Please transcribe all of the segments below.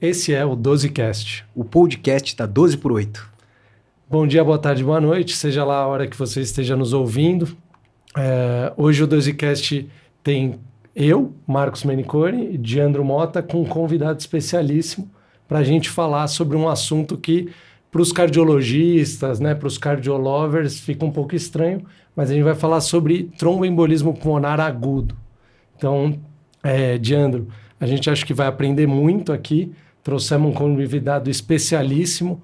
Esse é o 12Cast. O podcast da 12 por 8. Bom dia, boa tarde, boa noite, seja lá a hora que você esteja nos ouvindo. Hoje o 12Cast tem eu, Marcos Meniconi, e Diandro Mota, com um convidado especialíssimo para a gente falar sobre um assunto que, para os cardiologistas, né, para os cardiolovers, fica um pouco estranho, mas a gente vai falar sobre tromboembolismo pulmonar agudo. Então, Diandro, a gente acha que vai aprender muito aqui. Trouxemos um convidado especialíssimo.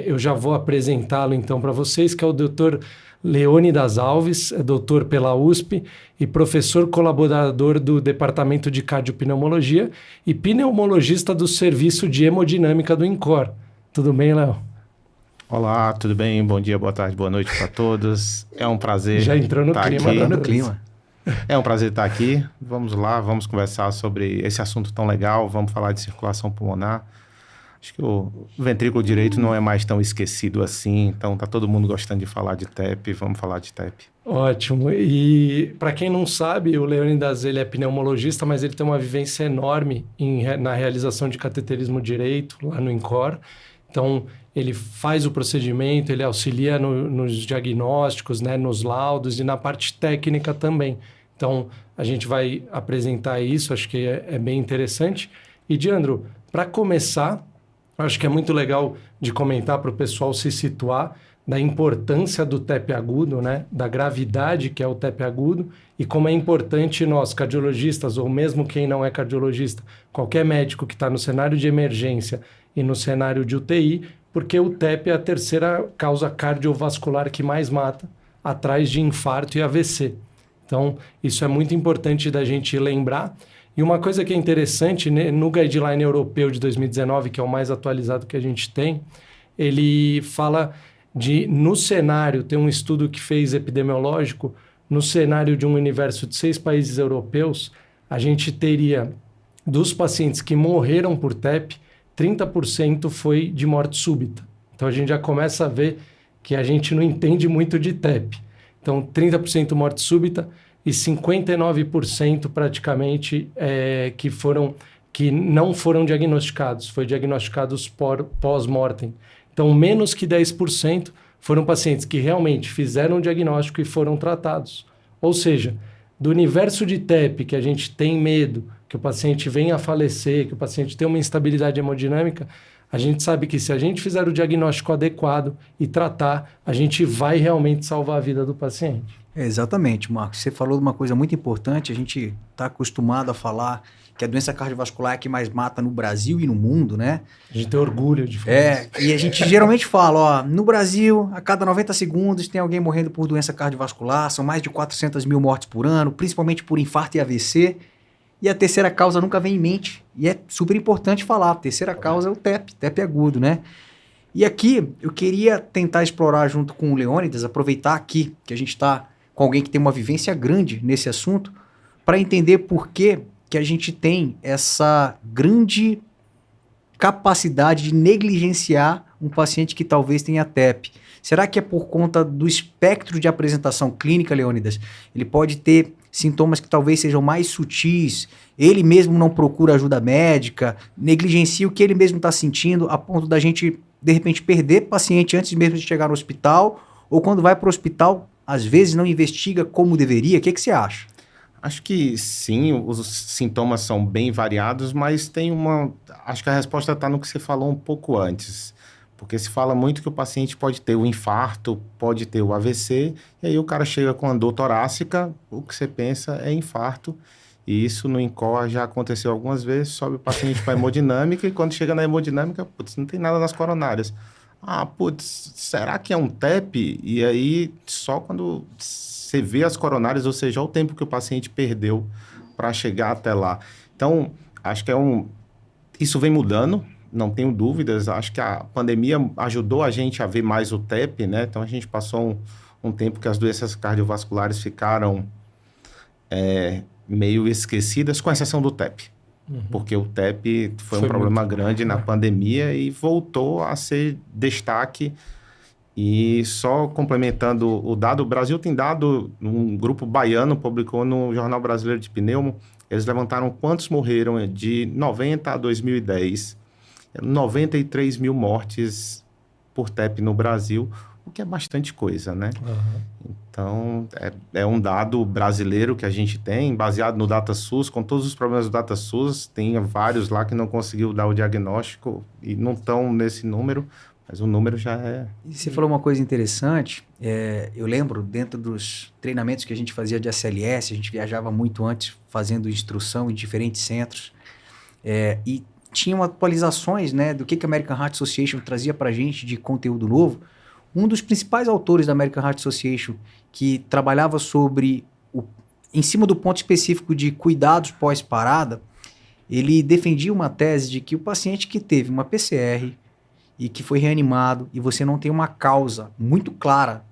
Eu já vou apresentá-lo então para vocês, que é o Dr. Leônidas Alves, é doutor pela USP e professor colaborador do Departamento de Cardiopneumologia e pneumologista do Serviço de Hemodinâmica do INCOR. Tudo bem, Léo? Olá, tudo bem? Bom dia, boa tarde, boa noite para todos. É um prazer já entrou no estar clima, aqui. No clima. É um prazer estar aqui. Vamos lá, vamos conversar sobre esse assunto tão legal. Vamos falar de circulação pulmonar. Acho que o ventrículo direito não é mais tão esquecido assim, então tá todo mundo gostando de falar de TEP, vamos falar de TEP. Ótimo. E para quem não sabe, o Leônidas ele é pneumologista, mas ele tem uma vivência enorme na realização de cateterismo direito lá no INCOR. Então, ele faz o procedimento, ele auxilia nos diagnósticos, né, nos laudos e na parte técnica também. Então, a gente vai apresentar isso, acho que é bem interessante. E, Diandro, para começar, acho que é muito legal de comentar para o pessoal se situar da importância do TEP agudo, né? Da gravidade que é o TEP agudo e como é importante nós, cardiologistas, ou mesmo quem não é cardiologista, qualquer médico que está no cenário de emergência e no cenário de UTI, porque o TEP é a terceira causa cardiovascular que mais mata, atrás de infarto e AVC. Então, isso é muito importante da gente lembrar. E uma coisa que é interessante, né, no Guideline Europeu de 2019, que é o mais atualizado que a gente tem, ele fala de, no cenário, tem um estudo que fez epidemiológico, no cenário de um universo de 6 países europeus, a gente teria, dos pacientes que morreram por TEP, 30% foi de morte súbita. Então, a gente já começa a ver que a gente não entende muito de TEP. Então, 30% morte súbita, e 59% praticamente que não foram diagnosticados, foi diagnosticados pós-mortem. Então, menos que 10% foram pacientes que realmente fizeram o diagnóstico e foram tratados. Ou seja, do universo de TEP que a gente tem medo, que o paciente venha a falecer, que o paciente tenha uma instabilidade hemodinâmica, a gente sabe que se a gente fizer o diagnóstico adequado e tratar, a gente vai realmente salvar a vida do paciente. Exatamente, Marcos. Você falou de uma coisa muito importante. A gente está acostumado a falar que a doença cardiovascular é a que mais mata no Brasil e no mundo, né? A gente tem orgulho de falar isso. E a gente geralmente fala, ó, no Brasil, a cada 90 segundos tem alguém morrendo por doença cardiovascular, são mais de 400 mil mortes por ano, principalmente por infarto e AVC. E a terceira causa nunca vem em mente. E é super importante falar, a terceira causa é o TEP agudo, né? E aqui eu queria tentar explorar junto com o Leônidas, aproveitar aqui que a gente está com alguém que tem uma vivência grande nesse assunto, para entender por que a gente tem essa grande capacidade de negligenciar um paciente que talvez tenha TEP. Será que é por conta do espectro de apresentação clínica, Leônidas? Ele pode ter sintomas que talvez sejam mais sutis, ele mesmo não procura ajuda médica, negligencia o que ele mesmo está sentindo, a ponto da gente, de repente, perder paciente antes mesmo de chegar no hospital, ou quando vai para o hospital, às vezes não investiga como deveria. O que você acha? Acho que sim, os sintomas são bem variados, mas acho que a resposta está no que você falou um pouco antes. Porque se fala muito que o paciente pode ter o infarto, pode ter o AVC, e aí o cara chega com a dor torácica, o que você pensa é infarto. E isso no INCOR já aconteceu algumas vezes, sobe o paciente para a hemodinâmica, e quando chega na hemodinâmica, putz, não tem nada nas coronárias. Será que é um TEP? E aí, só quando você vê as coronárias, ou seja, o tempo que o paciente perdeu para chegar até lá. Então, acho que isso vem mudando, não tenho dúvidas. Acho que a pandemia ajudou a gente a ver mais o TEP, né? Então, a gente passou um tempo que as doenças cardiovasculares ficaram meio esquecidas, com exceção do TEP. Porque o TEP foi um problema grande na pandemia e voltou a ser destaque. E só complementando o dado, o Brasil tem dado, um grupo baiano publicou no Jornal Brasileiro de Pneumo, Eles levantaram quantos morreram de 90 a 2010. 93 mil mortes por TEP no Brasil, o que é bastante coisa, né? Então, é um dado brasileiro que a gente tem, baseado no DataSUS, com todos os problemas do DataSUS, tem vários lá que não conseguiu dar o diagnóstico e não estão nesse número, mas o número já é... E você falou uma coisa interessante, eu lembro, dentro dos treinamentos que a gente fazia de ACLS, a gente viajava muito antes, fazendo instrução em diferentes centros, e tinham atualizações, né, do que a American Heart Association trazia para a gente de conteúdo novo. Um dos principais autores da American Heart Association, que trabalhava em cima do ponto específico de cuidados pós-parada, ele defendia uma tese de que o paciente que teve uma PCR e que foi reanimado e você não tem uma causa muito clara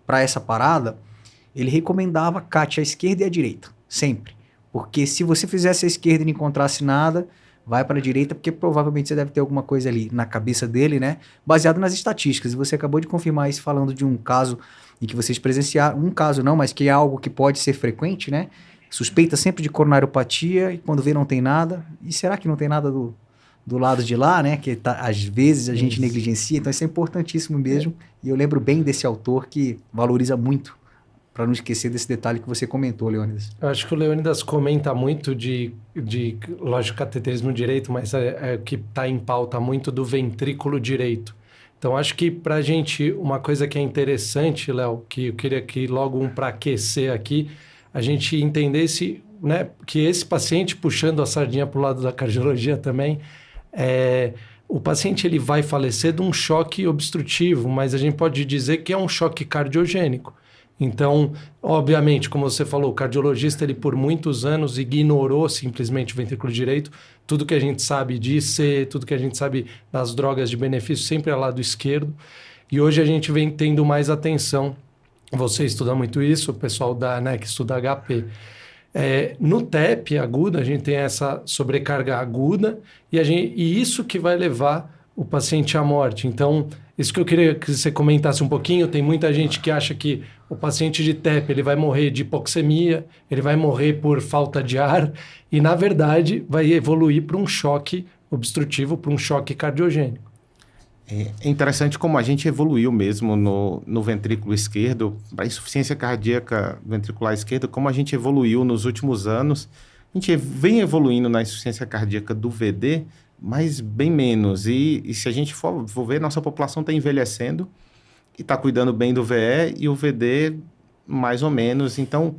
para essa parada, ele recomendava CAT à esquerda e à direita, sempre. Porque se você fizesse à esquerda e não encontrasse nada, vai para a direita, porque provavelmente você deve ter alguma coisa ali na cabeça dele, né? Baseado nas estatísticas. E você acabou de confirmar isso falando de um caso em que vocês presenciaram, um caso não, mas que é algo que pode ser frequente, né? Suspeita sempre de coronariopatia e quando vê não tem nada. E será que não tem nada do lado de lá, né? Que às vezes a gente negligencia, então isso é importantíssimo mesmo. E eu lembro bem desse autor que valoriza muito, para não esquecer desse detalhe que você comentou, Leônidas. Eu acho que o Leônidas comenta muito lógico, cateterismo direito, mas é o que está em pauta muito do ventrículo direito. Então, acho que para a gente, uma coisa que é interessante, Léo, que eu queria que logo para aquecer aqui, a gente entendesse, né, que esse paciente, puxando a sardinha para o lado da cardiologia também, o paciente ele vai falecer de um choque obstrutivo, mas a gente pode dizer que é um choque cardiogênico. Então, obviamente, como você falou, o cardiologista, ele por muitos anos ignorou simplesmente o ventrículo direito. Tudo que a gente sabe de IC, tudo que a gente sabe das drogas de benefício sempre é lado esquerdo. E hoje a gente vem tendo mais atenção. Você estuda muito isso, o pessoal que estuda HP. No TEP agudo, a gente tem essa sobrecarga aguda e isso que vai levar o paciente à morte. Então, isso que eu queria que você comentasse um pouquinho. Tem muita gente que acha que o paciente de TEP ele vai morrer de hipoxemia, ele vai morrer por falta de ar e, na verdade, vai evoluir para um choque obstrutivo, para um choque cardiogênico. É interessante como a gente evoluiu mesmo no ventrículo esquerdo, para a insuficiência cardíaca ventricular esquerda, como a gente evoluiu nos últimos anos. A gente vem evoluindo na insuficiência cardíaca do VD, mas bem menos. E se a gente for ver, nossa população está envelhecendo e está cuidando bem do VE e o VD mais ou menos. Então,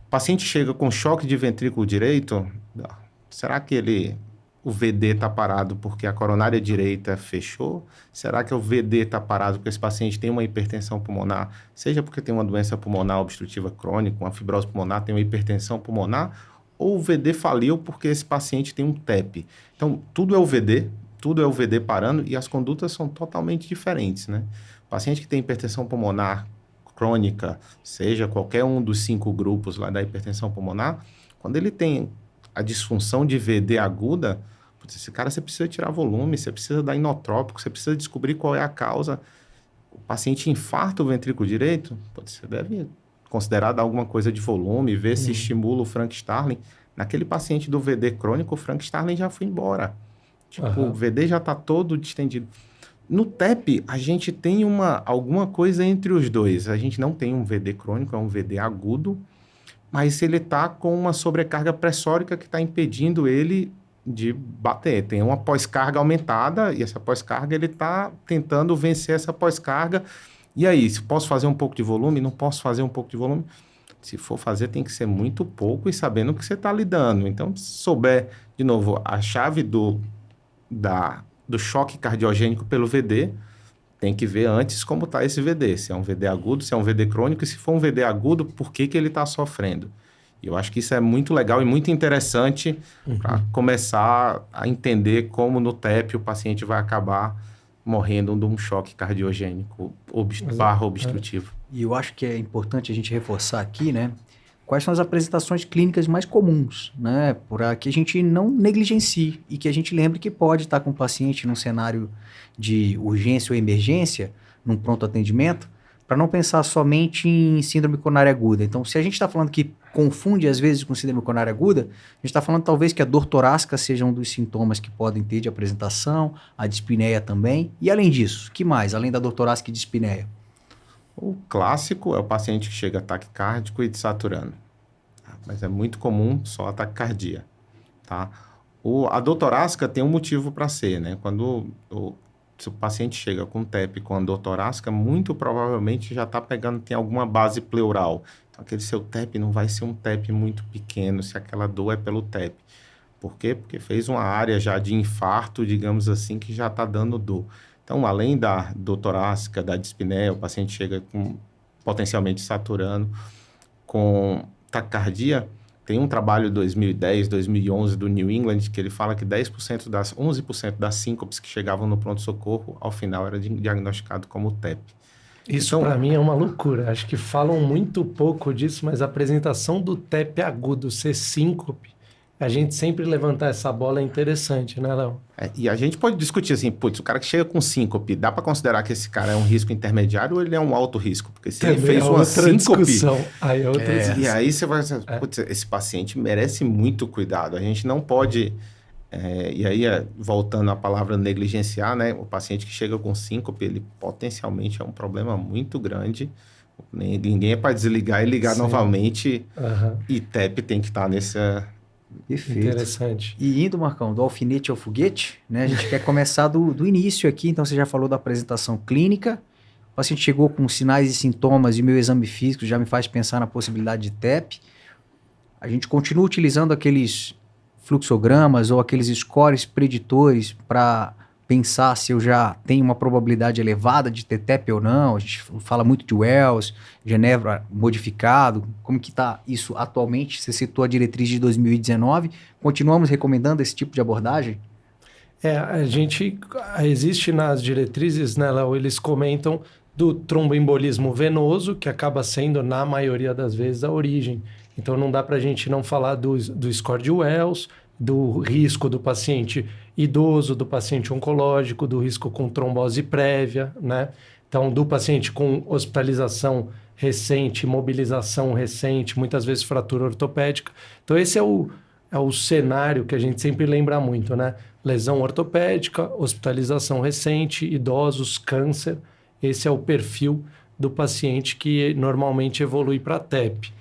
o paciente chega com choque de ventrículo direito, será que o VD está parado porque a coronária direita fechou? Será que o VD está parado porque esse paciente tem uma hipertensão pulmonar, seja porque tem uma doença pulmonar obstrutiva crônica, uma fibrose pulmonar, tem uma hipertensão pulmonar, ou o VD faliu porque esse paciente tem um TEP? Então, tudo é o VD parando e as condutas são totalmente diferentes, né? O paciente que tem hipertensão pulmonar crônica, seja qualquer um dos 5 grupos lá da hipertensão pulmonar, quando ele tem a disfunção de VD aguda, esse cara você precisa tirar volume, você precisa dar inotrópico, você precisa descobrir qual é a causa. O paciente infarta o ventrículo direito, você deve considerar dar alguma coisa de volume, ver se estimula o Frank Starling. Naquele paciente do VD crônico, o Frank Starling já foi embora. O VD já está todo distendido. No TEP, a gente tem alguma coisa entre os dois. A gente não tem um VD crônico, é um VD agudo, mas ele está com uma sobrecarga pressórica que está impedindo ele de bater. Tem uma pós-carga aumentada e essa pós-carga ele está tentando vencer essa pós-carga. E aí, se posso fazer um pouco de volume? Não posso fazer um pouco de volume? Se for fazer, tem que ser muito pouco e sabendo o que você está lidando. Então, se souber, de novo, a chave do choque cardiogênico pelo VD, tem que ver antes como está esse VD. Se é um VD agudo, se é um VD crônico, e se for um VD agudo, por que ele está sofrendo? E eu acho que isso é muito legal e muito interessante para começar a entender como no TEP o paciente vai acabar morrendo de um choque cardiogênico obstrutivo. E eu acho que é importante a gente reforçar aqui, né? Quais são as apresentações clínicas mais comuns, né? Para que a gente não negligencie e que a gente lembre que pode estar com o paciente num cenário de urgência ou emergência, num pronto atendimento, para não pensar somente em síndrome coronária aguda. Então, se a gente está falando que confunde às vezes com síndrome coronária aguda, a gente está falando talvez que a dor torácica seja um dos sintomas que podem ter de apresentação, a dispneia também. E além disso, que mais? Além da dor torácica e dispneia? O clássico é o paciente que chega taquicárdico e desaturando. Mas é muito comum só a taquicardia, tá? A dor torácica tem um motivo para ser, né? Se o paciente chega com TEP com a dor torácica, muito provavelmente já está pegando, tem alguma base pleural. Então, aquele seu TEP não vai ser um TEP muito pequeno, se aquela dor é pelo TEP. Por quê? Porque fez uma área já de infarto, digamos assim, que já está dando dor. Então, além da dor torácica, da dispneia, o paciente chega com potencialmente saturando, com taquicardia. Tem um trabalho de 2010, 2011 do New England que ele fala que 11% das síncopes que chegavam no pronto-socorro, ao final, era diagnosticado como TEP. Isso Então, para mim é uma loucura. Acho que falam muito pouco disso, mas a apresentação do TEP agudo ser síncope, a gente sempre levantar essa bola é interessante, né, Léo? E a gente pode discutir assim, putz, o cara que chega com síncope, dá para considerar que esse cara é um risco intermediário ou ele é um alto risco? Porque se ele fez uma síncope... Aí é outra discussão. E aí você vai dizer, putz, esse paciente merece muito cuidado. A gente não pode... e aí, voltando à palavra negligenciar, né? O paciente que chega com síncope, ele potencialmente é um problema muito grande. Ninguém é para desligar e ligar novamente. E TEP tem que estar nessa... Perfeito. Interessante. E indo, Marcão, do alfinete ao foguete, né? A gente quer começar do início aqui. Então, você já falou da apresentação clínica. O paciente chegou com sinais e sintomas e meu exame físico já me faz pensar na possibilidade de TEP. A gente continua utilizando aqueles fluxogramas ou aqueles scores preditores para pensar se eu já tenho uma probabilidade elevada de ter TEP ou não. A gente fala muito de Wells, Genevra modificado. Como que está isso atualmente? Você citou a diretriz de 2019. Continuamos recomendando esse tipo de abordagem? Existe nas diretrizes, né, Léo, eles comentam do tromboembolismo venoso, que acaba sendo, na maioria das vezes, a origem. Então, não dá para a gente não falar do score de Wells, do risco do paciente idoso, do paciente oncológico, do risco com trombose prévia, né? Então, do paciente com hospitalização recente, mobilização recente, muitas vezes fratura ortopédica. Então, esse é o cenário que a gente sempre lembra muito, né? Lesão ortopédica, hospitalização recente, idosos, câncer. Esse é o perfil do paciente que normalmente evolui para TEP.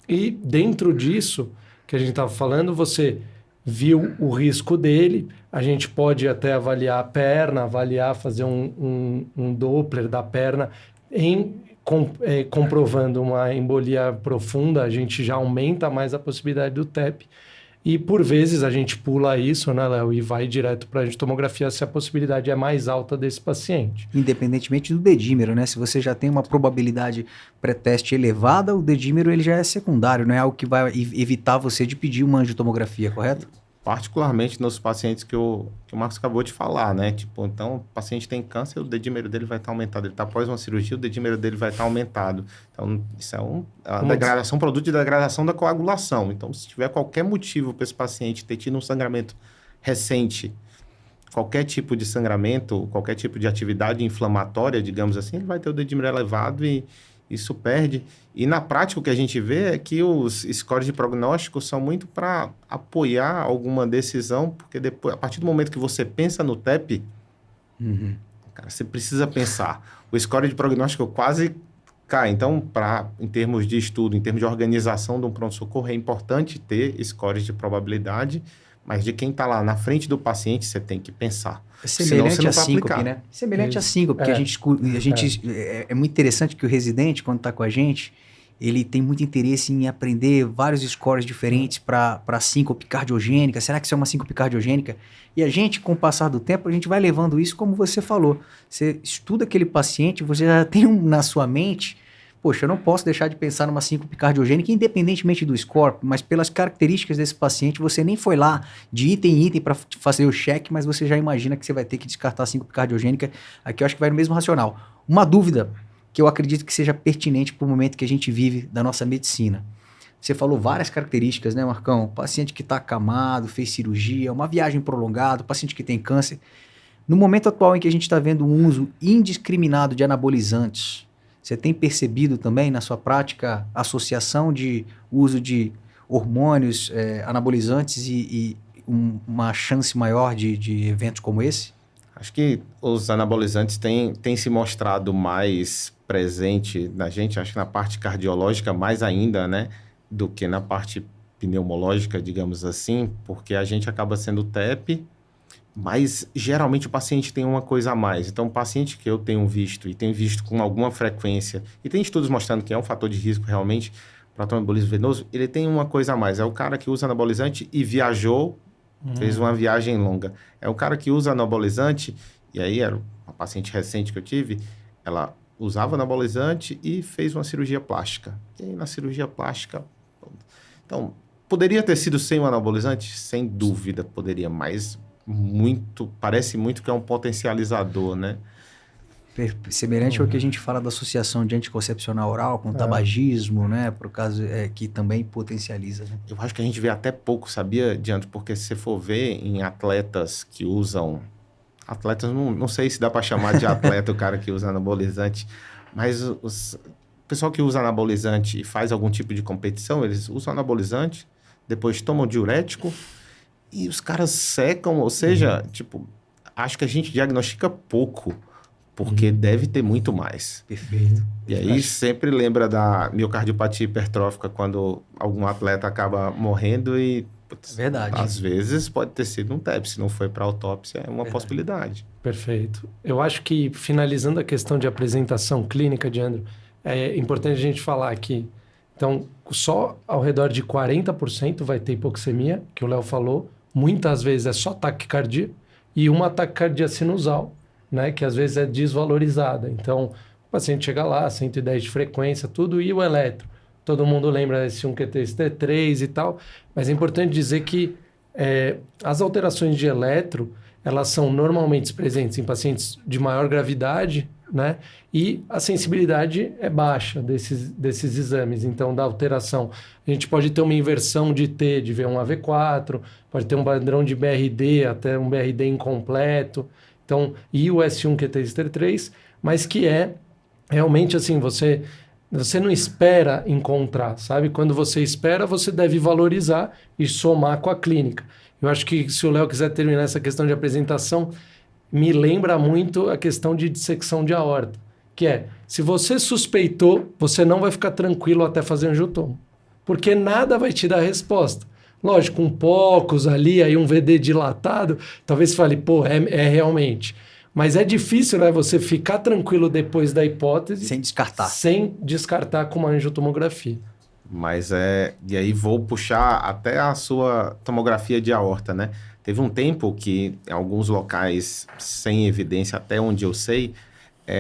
E dentro disso que a gente estava falando, você viu o risco dele, a gente pode até avaliar a perna, fazer um Doppler da perna, comprovando uma embolia profunda, a gente já aumenta mais a possibilidade do TEP. E por vezes a gente pula isso, né, Léo, e vai direto para a tomografia se a possibilidade é mais alta desse paciente. Independentemente do dedímero, né? Se você já tem uma probabilidade pré-teste elevada, o dedímero ele já é secundário, não é algo que vai evitar você de pedir uma angiotomografia, correto? Particularmente nos pacientes que o Marcos acabou de falar, né? Tipo, então, o paciente tem câncer, o dedímero dele vai estar aumentado. Ele está após uma cirurgia, o dedímero dele vai estar aumentado. Então, isso é degradação, produto de degradação da coagulação. Então, se tiver qualquer motivo para esse paciente ter tido um sangramento recente, qualquer tipo de sangramento, qualquer tipo de atividade inflamatória, digamos assim, ele vai ter o dedímero elevado e isso perde. E na prática o que a gente vê é que os scores de prognóstico são muito para apoiar alguma decisão, porque depois, a partir do momento que você pensa no TEP, cara, você precisa pensar. O score de prognóstico quase cai. Então, em termos de estudo, em termos de organização de um pronto-socorro, é importante ter scores de probabilidade, mas de quem está lá na frente do paciente, você tem que pensar. Semelhante a síncope, né? Semelhante a síncope, porque é muito interessante que o residente, quando está com a gente, ele tem muito interesse em aprender vários scores diferentes para síncope cardiogênica. Será que isso é uma síncope cardiogênica? E a gente, com o passar do tempo, a gente vai levando isso como você falou. Você estuda aquele paciente, você já tem na sua mente... Poxa, eu não posso deixar de pensar numa síncope cardiogênica, independentemente do score, mas pelas características desse paciente, você nem foi lá de item em item para fazer o check, mas você já imagina que você vai ter que descartar a síncope cardiogênica. Aqui eu acho que vai no mesmo racional. Uma dúvida que eu acredito que seja pertinente para o momento que a gente vive da nossa medicina. Você falou várias características, né, Marcão? Paciente que está acamado, fez cirurgia, uma viagem prolongada, paciente que tem câncer. No momento atual em que a gente está vendo um uso indiscriminado de anabolizantes, você tem percebido também na sua prática associação de uso de hormônios, anabolizantes e uma chance maior de eventos como esse? Acho que os anabolizantes têm se mostrado mais presente na gente, acho que na parte cardiológica mais ainda, né, do que na parte pneumológica, digamos assim, porque a gente acaba sendo TEP, mas geralmente o paciente tem uma coisa a mais. Então, o paciente que eu tenho visto e tenho visto com alguma frequência, e tem estudos mostrando que é um fator de risco realmente para tromboembolismo venoso, ele tem uma coisa a mais. É o cara que usa anabolizante e viajou, fez uma viagem longa. É o cara que usa anabolizante, e aí era uma paciente recente que eu tive, ela usava anabolizante e fez uma cirurgia plástica. E aí, na cirurgia plástica... Então, poderia ter sido sem o anabolizante? Sem dúvida poderia, mas parece muito que é um potencializador, né? Semelhante ao que a gente fala da associação de anticoncepcional oral com tabagismo, né? Por caso que também potencializa, né? Eu acho que a gente vê até pouco, sabia, Diante? Porque se você for ver em atletas que usam... Atletas, não sei se dá para chamar de atleta o cara que usa anabolizante, mas o pessoal que usa anabolizante e faz algum tipo de competição, eles usam anabolizante, depois tomam diurético e os caras secam, ou seja, tipo, acho que a gente diagnostica pouco, porque deve ter muito mais. Perfeito. E aí sempre lembra da miocardiopatia hipertrófica quando algum atleta acaba morrendo e... Putz, verdade. Às vezes pode ter sido um TEP, se não foi para autópsia, é uma possibilidade. Perfeito. Eu acho que, finalizando a questão de apresentação clínica, Diandro, é importante a gente falar aqui. Então, só ao redor de 40% vai ter hipoxemia, que o Léo falou. Muitas vezes é só taquicardia e uma taquicardia sinusal, né, que às vezes é desvalorizada. Então, o paciente chega lá, 110 de frequência, tudo, e o eletro. Todo mundo lembra desse 1QT3 e tal, mas é importante dizer que as alterações de eletro, elas são normalmente presentes em pacientes de maior gravidade, né? E a sensibilidade é baixa desses exames. Então, da alteração, a gente pode ter uma inversão de T de V1 a V4, pode ter um padrão de BRD, até um BRD incompleto. Então, e o S1QT3, mas que é realmente assim, você não espera encontrar, sabe? Quando você espera, você deve valorizar e somar com a clínica. Eu acho que se o Léo quiser terminar essa questão de apresentação, me lembra muito a questão de dissecção de aorta, que é, se você suspeitou, você não vai ficar tranquilo até fazer angiotomo, porque nada vai te dar resposta. Lógico, com poucos ali, aí um VD dilatado, talvez você fale, pô, é realmente. Mas é difícil, né, você ficar tranquilo depois da hipótese... Sem descartar com uma angiotomografia. Mas e aí vou puxar até a sua tomografia de aorta, né? Teve um tempo que, em alguns locais sem evidência, até onde eu sei,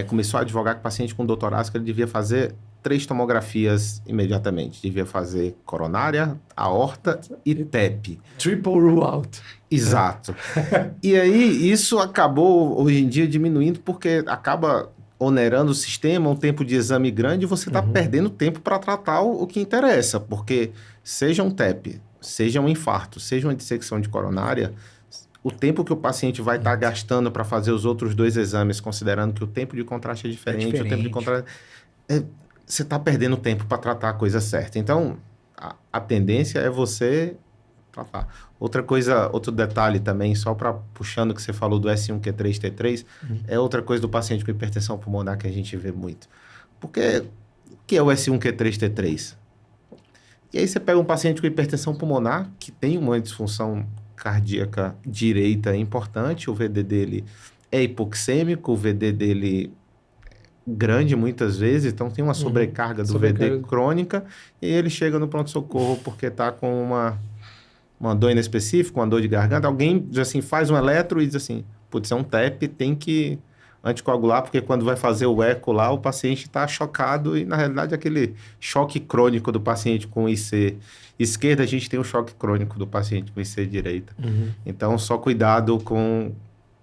começou a advogar que o paciente com dor torácica ele devia fazer 3 tomografias imediatamente. Devia fazer coronária, aorta e TEP. Triple rule out. Exato. E aí, isso acabou, hoje em dia, diminuindo, porque acaba onerando o sistema, um tempo de exame grande, e você está perdendo tempo para tratar o que interessa, porque seja um TEP, seja um infarto, seja uma dissecção de coronária, o tempo que o paciente vai estar gastando para fazer os outros 2 exames, considerando que o tempo de contraste é diferente. O tempo de contraste... você está perdendo tempo para tratar a coisa certa. Então, a tendência é você tratar. Outro detalhe também, só para puxando o que você falou do S1Q3T3, é outra coisa do paciente com hipertensão pulmonar que a gente vê muito. Porque o que é o S1Q3T3? E aí você pega um paciente com hipertensão pulmonar que tem uma disfunção cardíaca direita importante, o VD dele é hipoxêmico, o VD dele grande muitas vezes, então tem uma sobrecarga do VD crônica, e ele chega no pronto-socorro porque está com uma dor inespecífica, uma dor de garganta. Alguém diz assim, faz um eletro e diz assim, putz, é um TEP, tem que anticoagular, porque quando vai fazer o eco lá, o paciente está chocado e, na realidade, aquele choque crônico do paciente com IC esquerda, a gente tem o choque crônico do paciente com IC direita. Então, só cuidado com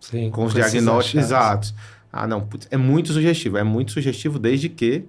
os diagnósticos exatos. Ah, não, putz, é muito sugestivo desde que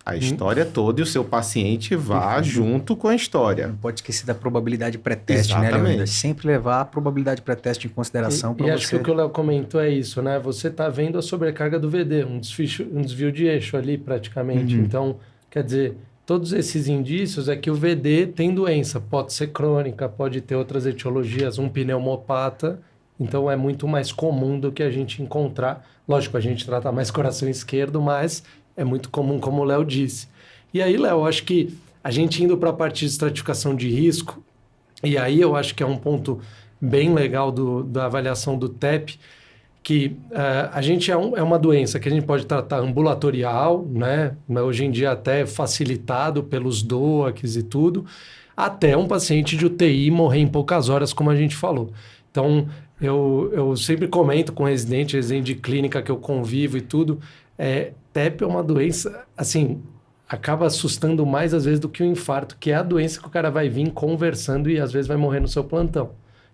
a história toda e o seu paciente vá junto com a história. Não pode esquecer da probabilidade pré-teste, né, Exatamente. Leônidas? Sempre levar a probabilidade pré-teste em consideração para E você. acho que o que o Léo comentou é isso, né? Você está vendo a sobrecarga do VD, um desvio de eixo ali praticamente. Então, quer dizer, todos esses indícios é que o VD tem doença, pode ser crônica, pode ter outras etiologias, um pneumopata. Então, é muito mais comum do que a gente encontrar. Lógico, a gente trata mais coração esquerdo, mas é muito comum, como o Léo disse. E aí, Léo, acho que a gente indo para a parte de estratificação de risco, e aí eu acho que é um ponto bem legal da avaliação do TEP, que a gente é uma doença que a gente pode tratar ambulatorial, né? Hoje em dia até facilitado pelos DOACs e tudo, até um paciente de UTI morrer em poucas horas, como a gente falou. Então, eu sempre comento com residente de clínica que eu convivo e tudo, TEP é uma doença, assim, acaba assustando mais às vezes do que o infarto, que é a doença que o cara vai vir conversando e às vezes vai morrer no seu plantão.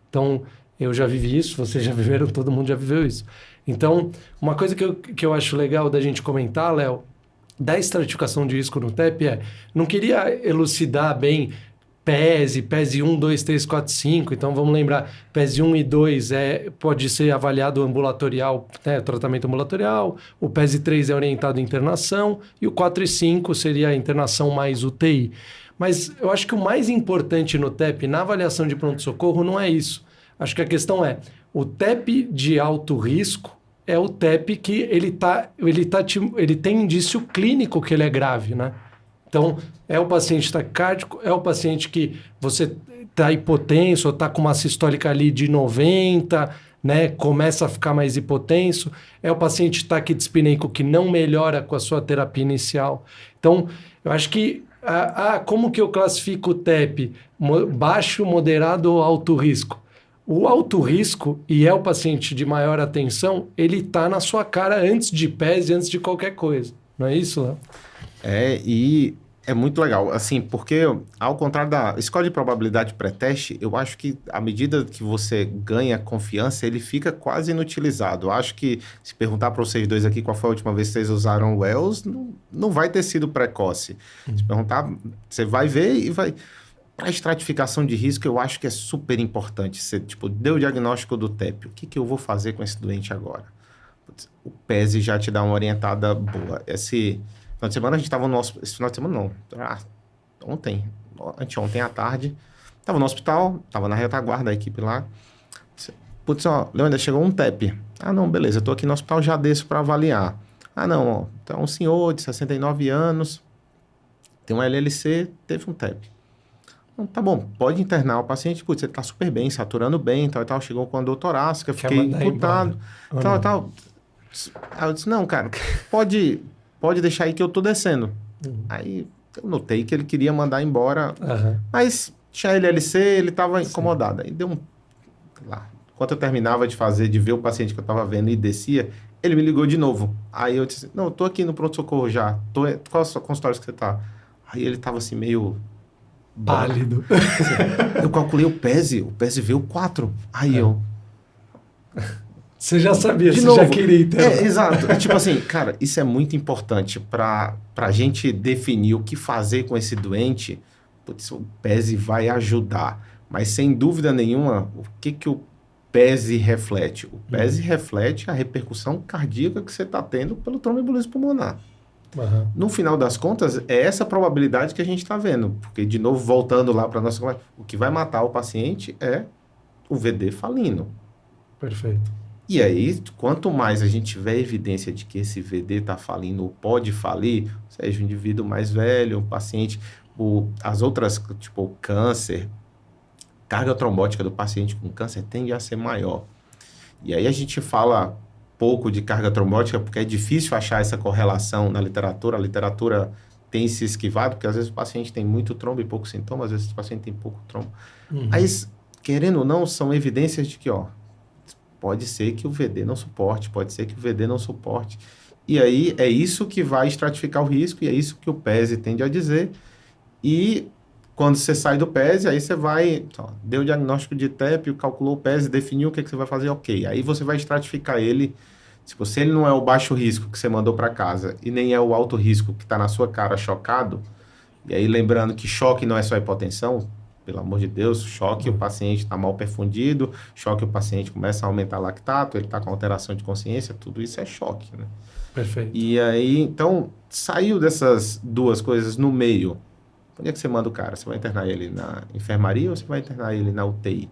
Então, eu já vivi isso, vocês já viveram, todo mundo já viveu isso. Então, uma coisa que eu acho legal da gente comentar, Léo, da estratificação de risco no TEP não queria elucidar bem PESE 1, 2, 3, 4, 5. Então, vamos lembrar, PESE 1 e 2 pode ser avaliado ambulatorial, né, tratamento ambulatorial. O PESE 3 é orientado à internação. E o 4 e 5 seria a internação mais UTI. Mas eu acho que o mais importante no TEP, na avaliação de pronto-socorro, não é isso. Acho que a questão é, o TEP de alto risco é o TEP que ele tem indício clínico que ele é grave, né? Então, é o paciente taquicárdico, é o paciente que você está hipotenso, ou está com uma sistólica ali de 90, né? Começa a ficar mais hipotenso. É o paciente taquidispineico que não melhora com a sua terapia inicial. Então, eu acho que como que eu classifico o TEP? Baixo, moderado ou alto risco? O alto risco, e é o paciente de maior atenção, ele está na sua cara antes de PES, antes de qualquer coisa. Não é isso, Léo? E é muito legal, assim, porque ao contrário da escola de probabilidade pré-teste, eu acho que à medida que você ganha confiança, ele fica quase inutilizado. Eu acho que se perguntar para vocês dois aqui qual foi a última vez que vocês usaram o Wells, não vai ter sido precoce. Se perguntar, você vai ver e vai... Para a estratificação de risco, eu acho que é super importante. Você, deu o diagnóstico do TEP, o que eu vou fazer com esse doente agora? O PESE já te dá uma orientada boa. Esse final de semana a gente estava no hospital... Esse final de semana não. Anteontem à tarde. Estava no hospital, estava na retaguarda da equipe lá. Putz, Leônidas, chegou um TEP. Ah, não, beleza, eu estou aqui no hospital, já desço para avaliar. Ah, não, então um senhor de 69 anos, tem um LLC, teve um TEP. Tá bom, pode internar o paciente, putz, ele tá super bem, saturando bem, tal e tal, chegou com a dor torácica, fiquei imputado, tal. Aí eu disse, não, cara, pode deixar aí que eu tô descendo. Aí eu notei que ele queria mandar embora, mas tinha LLC, ele tava incomodado. Aí deu enquanto eu terminava de ver o paciente que eu tava vendo e descia, ele me ligou de novo. Aí eu disse, não, eu tô aqui no pronto-socorro já, qual a sua consultório que você tá? Aí ele tava assim, meio... pálido. Eu calculei o PESE veio 4. Aí eu... Você já sabia, de você novo, já queria então. Exato. Tipo assim, cara, isso é muito importante para a gente definir o que fazer com esse doente. Putz, o PESE vai ajudar. Mas sem dúvida nenhuma, o que o PESE reflete? O PESE reflete a repercussão cardíaca que você está tendo pelo tromboembolismo pulmonar. No final das contas, é essa probabilidade que a gente está vendo. Porque, de novo, voltando lá para a nossa... O que vai matar o paciente é o VD falino. Perfeito. E aí, quanto mais a gente tiver evidência de que esse VD está falindo ou pode falir, seja um indivíduo mais velho, um paciente, as outras, tipo o câncer, carga trombótica do paciente com câncer tende a ser maior. E aí a gente fala pouco de carga trombótica, porque é difícil achar essa correlação na literatura. A literatura tem se esquivado, porque às vezes o paciente tem muito trombo e pouco sintoma, às vezes o paciente tem pouco trombo. Mas, querendo ou não, são evidências de que, pode ser que o VD não suporte, pode ser que o VD não suporte. E aí é isso que vai estratificar o risco, e é isso que o PESE tende a dizer. E quando você sai do PESE, aí você vai, deu o diagnóstico de TEP, calculou o PESE, definiu o que você vai fazer, ok. Aí você vai estratificar ele Se você não é o baixo risco que você mandou para casa e nem é o alto risco que está na sua cara chocado, e aí lembrando que choque não é só hipotensão, pelo amor de Deus, choque o paciente está mal perfundido, choque o paciente começa a aumentar lactato, ele está com alteração de consciência, tudo isso é choque, né? Perfeito. E aí, então, saiu dessas duas coisas no meio. Onde é que você manda o cara? Você vai internar ele na enfermaria ou você vai internar ele na UTI?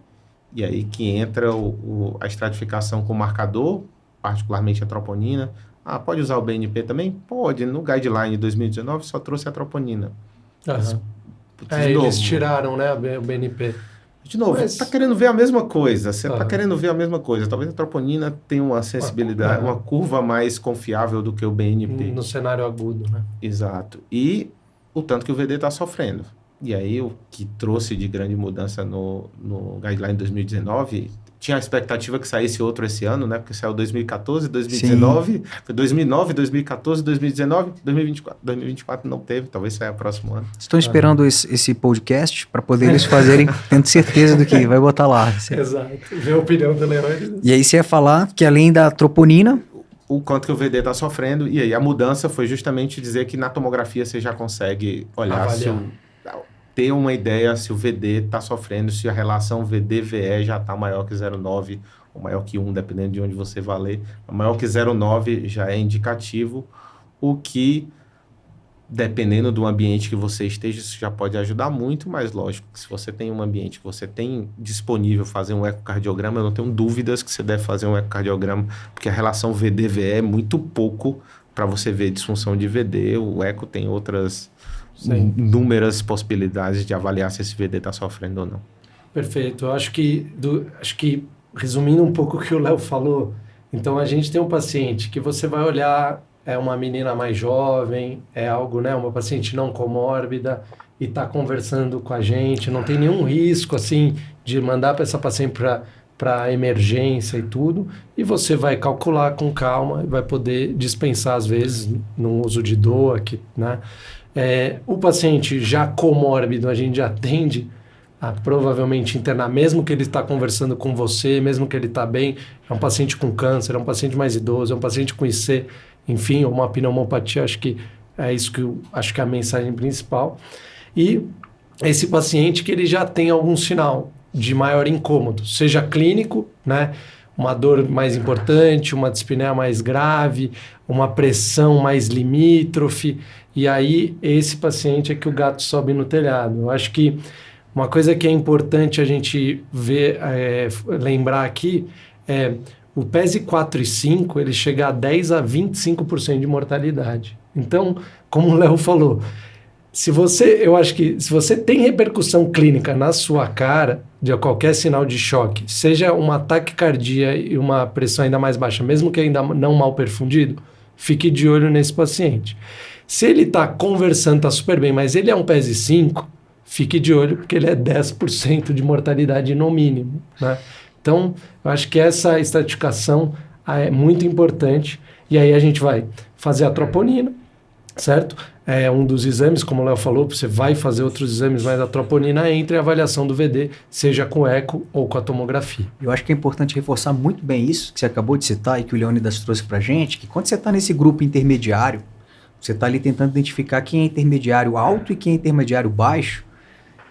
E aí que entra a estratificação com marcador, particularmente a troponina. Ah, pode usar o BNP também? Pode. No guideline 2019 só trouxe a troponina. Uhum. De novo, eles tiraram, né, o BNP. De novo, Mas... você está querendo ver a mesma coisa. Você está querendo ver a mesma coisa. Talvez a troponina tenha uma sensibilidade, uma curva mais confiável do que o BNP. No cenário agudo, né? Exato. E o tanto que o VD está sofrendo. E aí, o que trouxe de grande mudança no Guideline 2019, tinha a expectativa que saísse outro esse ano, né? Porque saiu 2014, 2019, foi 2009, 2014, 2019, 2024. 2024 não teve, talvez saia próximo ano. Estou esperando esse podcast para poder eles fazerem, tendo certeza do que vai botar lá. Exato. Ver a opinião do Leandro. E aí você ia falar que além da troponina... O quanto que o VD está sofrendo, e aí a mudança foi justamente dizer que na tomografia você já consegue olhar ter uma ideia se o VD está sofrendo, se a relação VD-VE já está maior que 0,9 ou maior que 1, dependendo de onde você vai ler. Maior que 0,9 já é indicativo, o que, dependendo do ambiente que você esteja, isso já pode ajudar muito, mas lógico, que se você tem um ambiente que você tem disponível fazer um ecocardiograma, eu não tenho dúvidas que você deve fazer um ecocardiograma, porque a relação VD-VE é muito pouco para você ver disfunção de VD, o eco tem outras... inúmeras possibilidades de avaliar se esse VD está sofrendo ou não. Perfeito. Eu acho que, resumindo um pouco o que o Léo falou, então a gente tem um paciente que você vai olhar, é uma menina mais jovem, é algo, né, uma paciente não comórbida e está conversando com a gente, não tem nenhum risco, assim, de mandar para essa paciente para emergência e tudo, e você vai calcular com calma e vai poder dispensar, às vezes, no uso de DOAC, né? O paciente já comórbido, a gente já tende a provavelmente internar, mesmo que ele está conversando com você, mesmo que ele está bem, é um paciente com câncer, é um paciente mais idoso, é um paciente com IC, enfim, uma pneumopatia, acho que é isso que acho que é a mensagem principal. E esse paciente que ele já tem algum sinal de maior incômodo, seja clínico, né? Uma dor mais importante, uma dispneia mais grave, uma pressão mais limítrofe, e aí esse paciente é que o gato sobe no telhado. Eu acho que uma coisa que é importante a gente ver, lembrar aqui, o PESI 4 e 5, ele chega a 10 a 25% de mortalidade. Então, como o Léo falou, eu acho que se você tem repercussão clínica na sua cara de qualquer sinal de choque, seja uma taquicardia e uma pressão ainda mais baixa, mesmo que ainda não mal perfundido, fique de olho nesse paciente. Se ele está conversando, está super bem, mas ele é um PESI 5, fique de olho porque ele é 10% de mortalidade no mínimo, né? Então, eu acho que essa estratificação é muito importante. E aí a gente vai fazer a troponina, certo? É um dos exames, como o Léo falou, você vai fazer outros exames, mas a troponina entra em avaliação do VD, seja com eco ou com a tomografia. Eu acho que é importante reforçar muito bem isso que você acabou de citar e que o Leônidas trouxe para a gente, que quando você está nesse grupo intermediário, você está ali tentando identificar quem é intermediário alto e quem é intermediário baixo,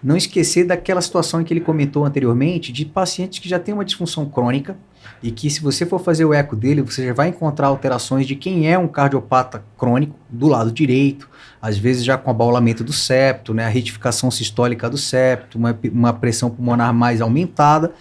não esquecer daquela situação em que ele comentou anteriormente, de pacientes que já têm uma disfunção crônica e que se você for fazer o eco dele, você já vai encontrar alterações de quem é um cardiopata crônico do lado direito, às vezes já com abaulamento do septo, né, a retificação sistólica do septo, uma pressão pulmonar mais aumentada,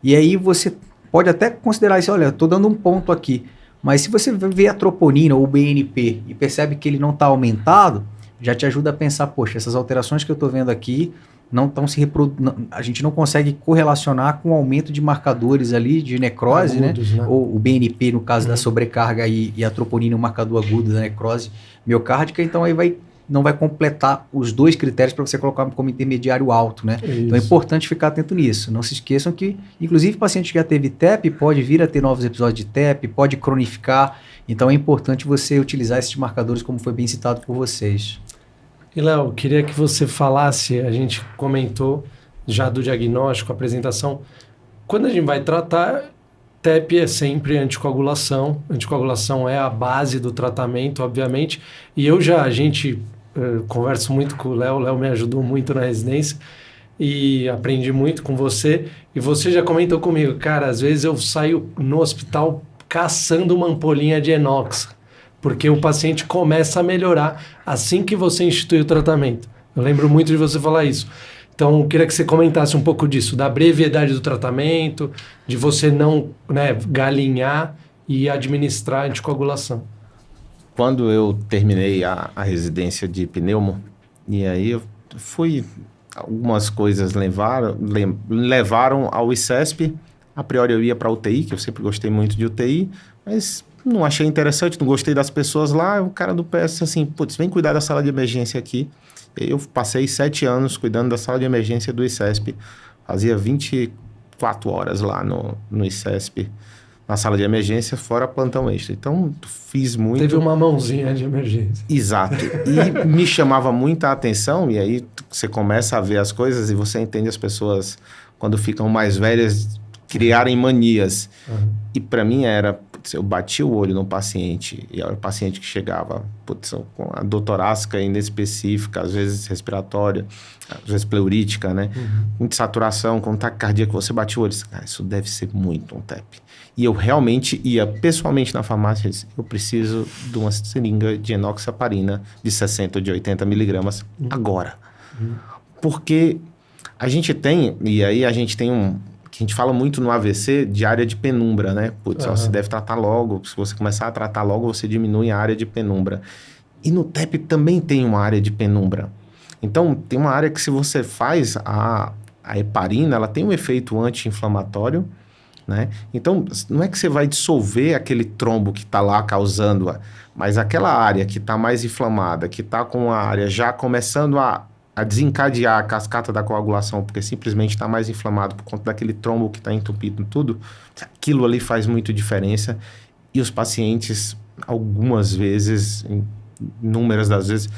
e aí você pode até considerar isso, olha, estou dando um ponto aqui, mas se você vê a troponina ou o BNP e percebe que ele não está aumentado, já te ajuda a pensar, poxa, essas alterações que eu estou vendo aqui não estão se reproduzindo, a gente não consegue correlacionar com o aumento de marcadores ali de necrose, agudos, né? Ou o BNP no caso da sobrecarga e a troponina, o marcador agudo da necrose miocárdica, então aí não vai completar os dois critérios para você colocar como intermediário alto, né? Isso. Então é importante ficar atento nisso. Não se esqueçam que, inclusive, paciente que já teve TEP pode vir a ter novos episódios de TEP, pode cronificar, então é importante você utilizar esses marcadores como foi bem citado por vocês. E, Léo, queria que você falasse, a gente comentou já do diagnóstico, apresentação. Quando a gente vai tratar, TEP é sempre anticoagulação. Anticoagulação é a base do tratamento, obviamente. E a gente converso muito com o Léo me ajudou muito na residência e aprendi muito com você. E você já comentou comigo, cara, às vezes eu saio no hospital caçando uma ampolinha de inox, porque o paciente começa a melhorar assim que você institui o tratamento. Eu lembro muito de você falar isso. Então, eu queria que você comentasse um pouco disso, da brevidade do tratamento, de você não, né, galinhar e administrar a anticoagulação. Quando eu terminei a residência de pneumo, e aí eu fui... Algumas coisas levaram ao ICESP. A priori eu ia para UTI, que eu sempre gostei muito de UTI, mas não achei interessante, não gostei das pessoas lá. O cara do PS disse assim, putz, vem cuidar da sala de emergência aqui. Eu passei 7 anos cuidando da sala de emergência do ICESP. Fazia 24 horas lá no ICESP, na sala de emergência, fora plantão extra. Então, fiz muito... Teve uma mãozinha de emergência. Exato. E me chamava muita atenção, e aí você começa a ver as coisas e você entende as pessoas, quando ficam mais velhas, criarem manias. Uhum. E para mim era... Putz, eu bati o olho no paciente, e era o paciente que chegava, putz, com a dor torácica inespecífica, às vezes respiratória, às vezes pleurítica, né? Uhum. Com saturação, com taquicardia, que você batia o olho, isso deve ser muito um TEP. E eu realmente ia pessoalmente na farmácia e disse, eu preciso de uma seringa de enoxaparina de 60 ou de 80 miligramas agora. Porque a gente tem, e aí a gente tem que a gente fala muito no AVC de área de penumbra, né? Putz, você deve tratar logo, se você começar a tratar logo, você diminui a área de penumbra. E no TEP também tem uma área de penumbra. Então, tem uma área que se você faz a heparina, ela tem um efeito anti-inflamatório, né? Então, não é que você vai dissolver aquele trombo que está lá causando, mas aquela área que está mais inflamada, que está com a área já começando a desencadear a cascata da coagulação, porque simplesmente está mais inflamado por conta daquele trombo que está entupido tudo, aquilo ali faz muito diferença. E os pacientes, algumas vezes, inúmeras das vezes,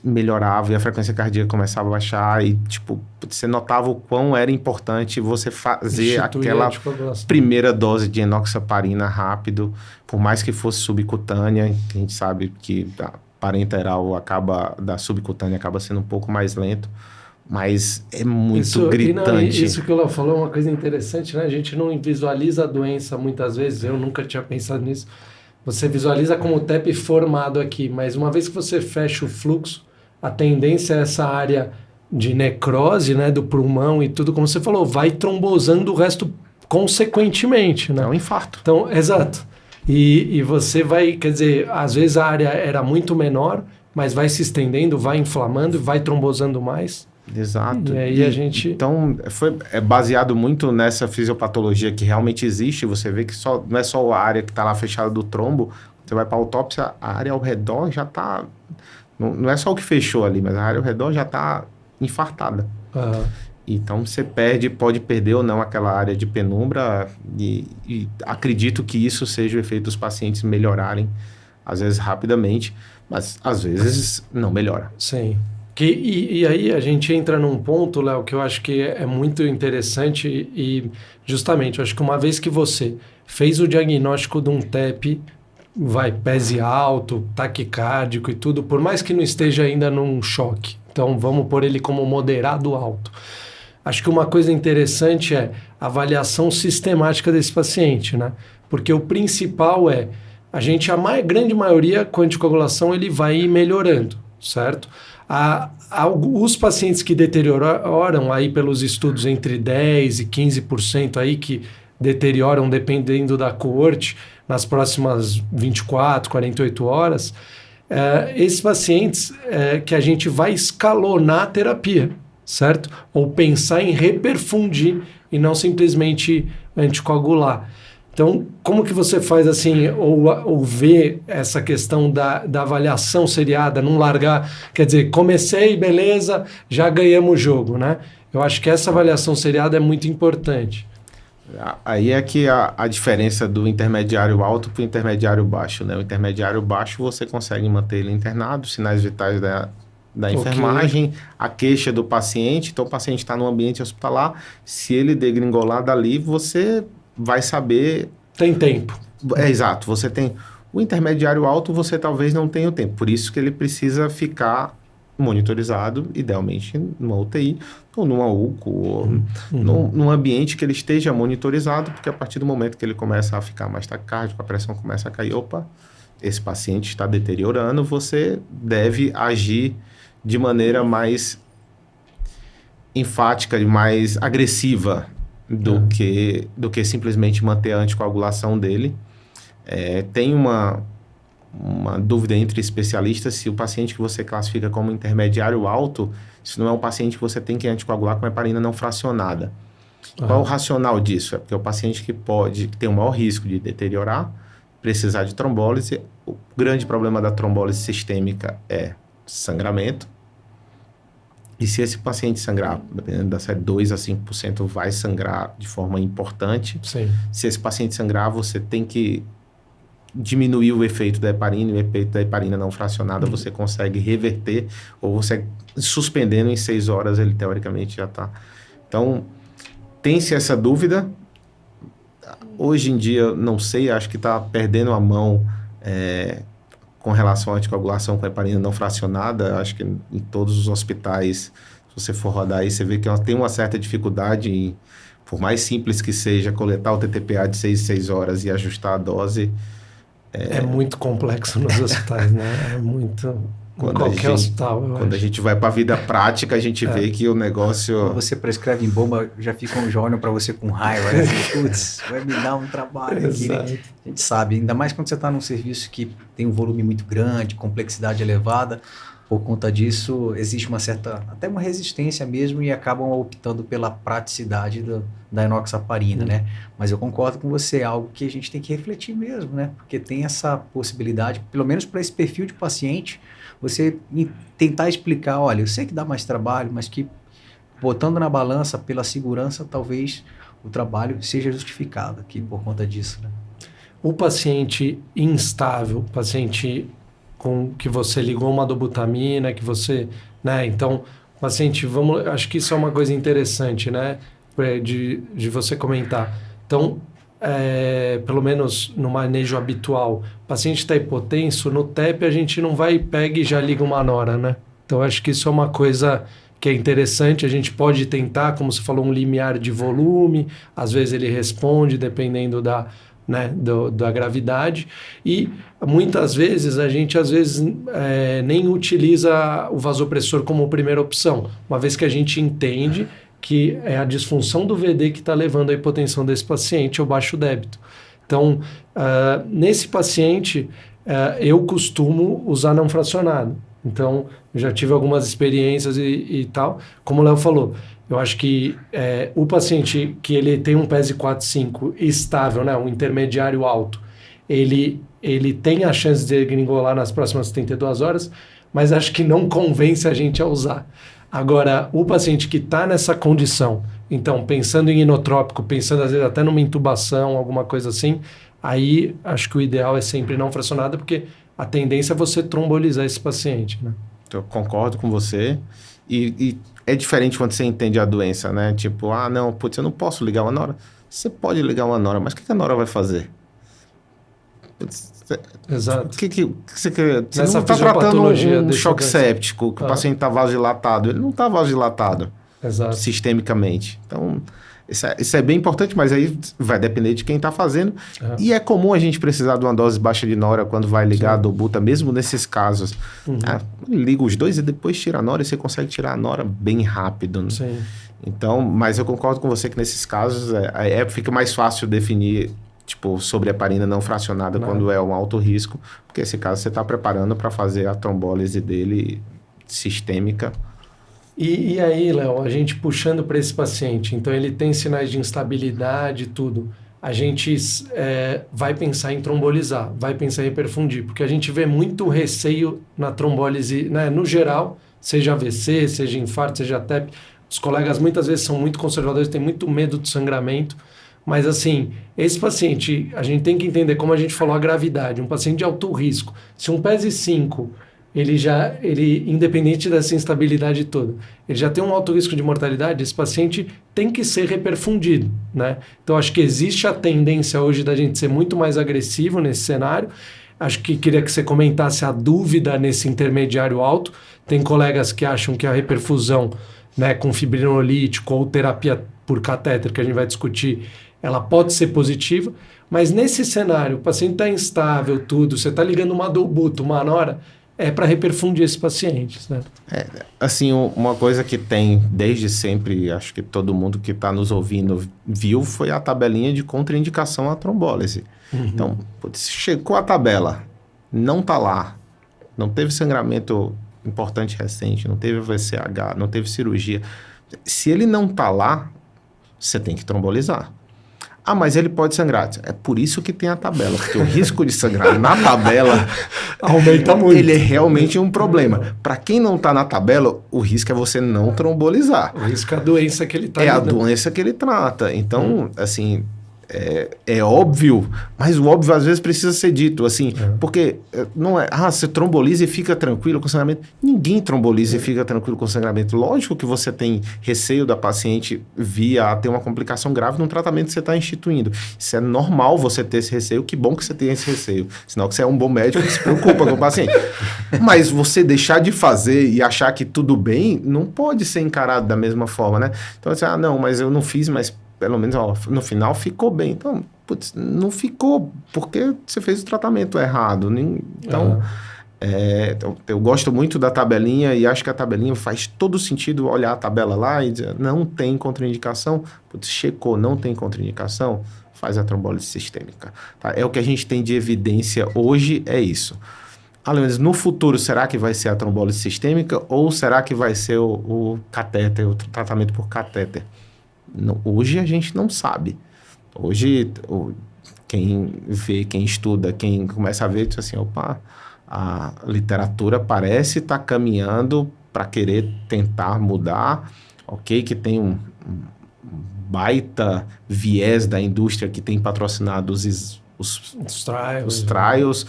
melhorava e a frequência cardíaca começava a baixar e, tipo, você notava o quão era importante você fazer aquela primeira dose de enoxaparina rápido, por mais que fosse subcutânea, a gente sabe que a parenteral da subcutânea acaba sendo um pouco mais lento, mas é muito gritante. Isso que o Léo falou é uma coisa interessante, né? A gente não visualiza a doença muitas vezes, eu nunca tinha pensado nisso. Você visualiza como o TEP formado aqui, mas uma vez que você fecha o fluxo, a tendência é essa área de necrose, né, do pulmão e tudo, como você falou, vai trombosando o resto consequentemente, né? É um infarto. Então, exato. E você vai, quer dizer, às vezes a área era muito menor, mas vai se estendendo, vai inflamando, vai trombosando mais. Exato. E aí a gente... Então, é baseado muito nessa fisiopatologia que realmente existe. Você vê que não é só a área que está lá fechada do trombo. Você vai para a autópsia, a área ao redor já está... Não é só o que fechou ali, mas a área ao redor já está infartada. Uhum. Então, você pode perder ou não aquela área de penumbra. E acredito que isso seja o efeito dos pacientes melhorarem, às vezes rapidamente, mas às vezes não melhora. Sim. E aí a gente entra num ponto, Léo, que eu acho que é muito interessante e justamente, eu acho que uma vez que você fez o diagnóstico de um TEP, pese alto, taquicárdico e tudo, por mais que não esteja ainda num choque, então vamos pôr ele como moderado alto. Acho que uma coisa interessante é a avaliação sistemática desse paciente, né? Porque o principal é, a grande maioria com anticoagulação ele vai ir melhorando, certo? Os pacientes que deterioram aí pelos estudos entre 10% e 15% aí que deterioram dependendo da coorte nas próximas 24, 48 horas, esses pacientes que a gente vai escalonar a terapia, certo? Ou pensar em reperfundir e não simplesmente anticoagular. Então, como que você faz assim, ou vê essa questão da avaliação seriada, não largar, quer dizer, comecei, beleza, já ganhamos o jogo, né? Eu acho que essa avaliação seriada é muito importante. Aí é que a diferença do intermediário alto para o intermediário baixo, né? O intermediário baixo você consegue manter ele internado, sinais vitais da enfermagem, a queixa do paciente, então o paciente está no ambiente hospitalar, se ele degringolar dali, você vai saber... Tem tempo. Exato, você tem... O intermediário alto, você talvez não tenha o tempo. Por isso que ele precisa ficar monitorizado, idealmente numa UTI, ou numa UCO, ou num ambiente que ele esteja monitorizado, porque a partir do momento que ele começa a ficar mais taquicárdico, a pressão começa a cair, opa, esse paciente está deteriorando, você deve agir de maneira mais enfática, mais agressiva do que simplesmente manter a anticoagulação dele. Tem uma dúvida entre especialistas se o paciente que você classifica como intermediário alto, se não é um paciente que você tem que anticoagular com heparina não fracionada. Qual é o racional disso? É porque o paciente que tem o maior risco de deteriorar, precisar de trombólise. O grande problema da trombólise sistêmica é sangramento. E se esse paciente sangrar, dependendo da série 2 a 5%, vai sangrar de forma importante. Sim. Se esse paciente sangrar, você tem que diminuir o efeito da heparina, e o efeito da heparina não fracionada você consegue reverter, ou você suspendendo em 6 horas, ele teoricamente já está. Então, tem-se essa dúvida. Hoje em dia, não sei, acho que está perdendo a mão com relação à anticoagulação com heparina não fracionada. Acho que em todos os hospitais, se você for rodar aí, você vê que ela tem uma certa dificuldade em, por mais simples que seja, coletar o TTPA de 6 em 6 horas e ajustar a dose. É muito complexo nos hospitais, né? É muito... Qualquer hospital, quando a gente vai para a vida prática, a gente vê que o negócio... Quando você prescreve em bomba, já olham para você com raiva. Né? Putz, vai me dar um trabalho aqui. Né? A gente sabe, ainda mais quando você está num serviço que tem um volume muito grande, complexidade elevada. Por conta disso, existe até uma resistência mesmo e acabam optando pela praticidade da enoxaparina, né? Mas eu concordo com você, é algo que a gente tem que refletir mesmo, né? Porque tem essa possibilidade, pelo menos para esse perfil de paciente, você tentar explicar, olha, eu sei que dá mais trabalho, mas que botando na balança pela segurança, talvez o trabalho seja justificado aqui por conta disso, né? O paciente instável, paciente com que você ligou uma dobutamina, que você, né? Então, paciente, acho que isso é uma coisa interessante, né? De você comentar. Então, pelo menos no manejo habitual, o paciente está hipotenso, no TEP a gente não vai, pega e já liga uma nora, né? Então, acho que isso é uma coisa que é interessante, a gente pode tentar, como você falou, um limiar de volume, às vezes ele responde, dependendo da gravidade, e muitas vezes a gente nem utiliza o vasopressor como primeira opção, uma vez que a gente entende que é a disfunção do VD que está levando à hipotensão desse paciente ao baixo débito. Então, nesse paciente, eu costumo usar não fracionado. Então, eu já tive algumas experiências e tal. Como o Léo falou, eu acho que o paciente que ele tem um PESI 4,5 estável, né, um intermediário alto, ele tem a chance de degringolar nas próximas 72 horas, mas acho que não convence a gente a usar. Agora, o paciente que está nessa condição, então, pensando em inotrópico, pensando às vezes até numa intubação, alguma coisa assim, aí acho que o ideal é sempre não fracionado, porque a tendência é você trombolizar esse paciente, né? Eu concordo com você. E é diferente quando você entende a doença, né? Tipo, não, putz, eu não posso ligar uma nora. Você pode ligar uma nora, mas o que a nora vai fazer? Exato. Você não está tratando um choque séptico, que o paciente está vasodilatado. Ele não está vasodilatado. Exato. Sistemicamente. Então, isso é bem importante, mas aí vai depender de quem está fazendo. E é comum a gente precisar de uma dose baixa de nora quando vai ligar a dobuta, mesmo nesses casos. Liga os dois e depois tira a nora, e você consegue tirar a nora bem rápido. Né? Sim. Então, mas eu concordo com você que nesses casos fica mais fácil definir sobre heparina não fracionada quando é um alto risco, porque nesse caso você está preparando para fazer a trombólise dele sistêmica. E aí, Léo, a gente puxando para esse paciente, então ele tem sinais de instabilidade e tudo, a gente vai pensar em trombolizar, vai pensar em hiperfundir, porque a gente vê muito receio na trombólise, né? No geral, seja AVC, seja infarto, seja TEP, os colegas muitas vezes são muito conservadores, têm muito medo do sangramento, mas assim, esse paciente, a gente tem que entender, como a gente falou, a gravidade, um paciente de alto risco, se um PESI 5 ele, independente dessa instabilidade toda, ele já tem um alto risco de mortalidade, esse paciente tem que ser reperfundido, né? Então, acho que existe a tendência hoje da gente ser muito mais agressivo nesse cenário. Acho que queria que você comentasse a dúvida nesse intermediário alto. Tem colegas que acham que a reperfusão, né, com fibrinolítico ou terapia por catéter, que a gente vai discutir, ela pode ser positiva, mas nesse cenário, o paciente está instável, tudo, você está ligando uma Dolbuto, uma Anora, é para reperfundir esses pacientes, né? Assim, uma coisa que tem desde sempre, acho que todo mundo que está nos ouvindo viu, foi a tabelinha de contraindicação à trombólise. Então, se chegou a tabela, não está lá, não teve sangramento importante recente, não teve VCH, não teve cirurgia. Se ele não está lá, você tem que trombolizar. Ah, mas ele pode sangrar. É por isso que tem a tabela, porque o risco de sangrar na tabela aumenta muito. Ele é realmente um problema. Para quem não está na tabela, o risco é você não trombolizar. O risco é a doença que ele está a doença que ele trata. Então, assim, é óbvio, mas o óbvio às vezes precisa ser dito, assim, porque não é, você tromboliza e fica tranquilo com sangramento. Ninguém tromboliza e fica tranquilo com sangramento. Lógico que você tem receio da paciente vir a ter uma complicação grave no tratamento que você está instituindo. Isso é normal você ter esse receio, que bom que você tem esse receio. Sinal que você é um bom médico que se preocupa com o paciente. Mas você deixar de fazer e achar que tudo bem, não pode ser encarado da mesma forma, né? Então, assim, não, mas eu não fiz, mas pelo menos no final ficou bem. Então, putz, não ficou porque você fez o tratamento errado. Então, eu gosto muito da tabelinha e acho que a tabelinha faz todo sentido olhar a tabela lá e dizer, não tem contraindicação. Putz, checou, não tem contraindicação, faz a trombólise sistêmica. Tá? É o que a gente tem de evidência hoje, é isso. Mas no futuro, será que vai ser a trombólise sistêmica ou será que vai ser o catéter, o tratamento por catéter? Hoje a gente não sabe. Hoje, quem vê, quem estuda, quem começa a ver, diz assim, opa, a literatura parece estar caminhando para querer tentar mudar, ok, que tem um baita viés da indústria que tem patrocinado os trials,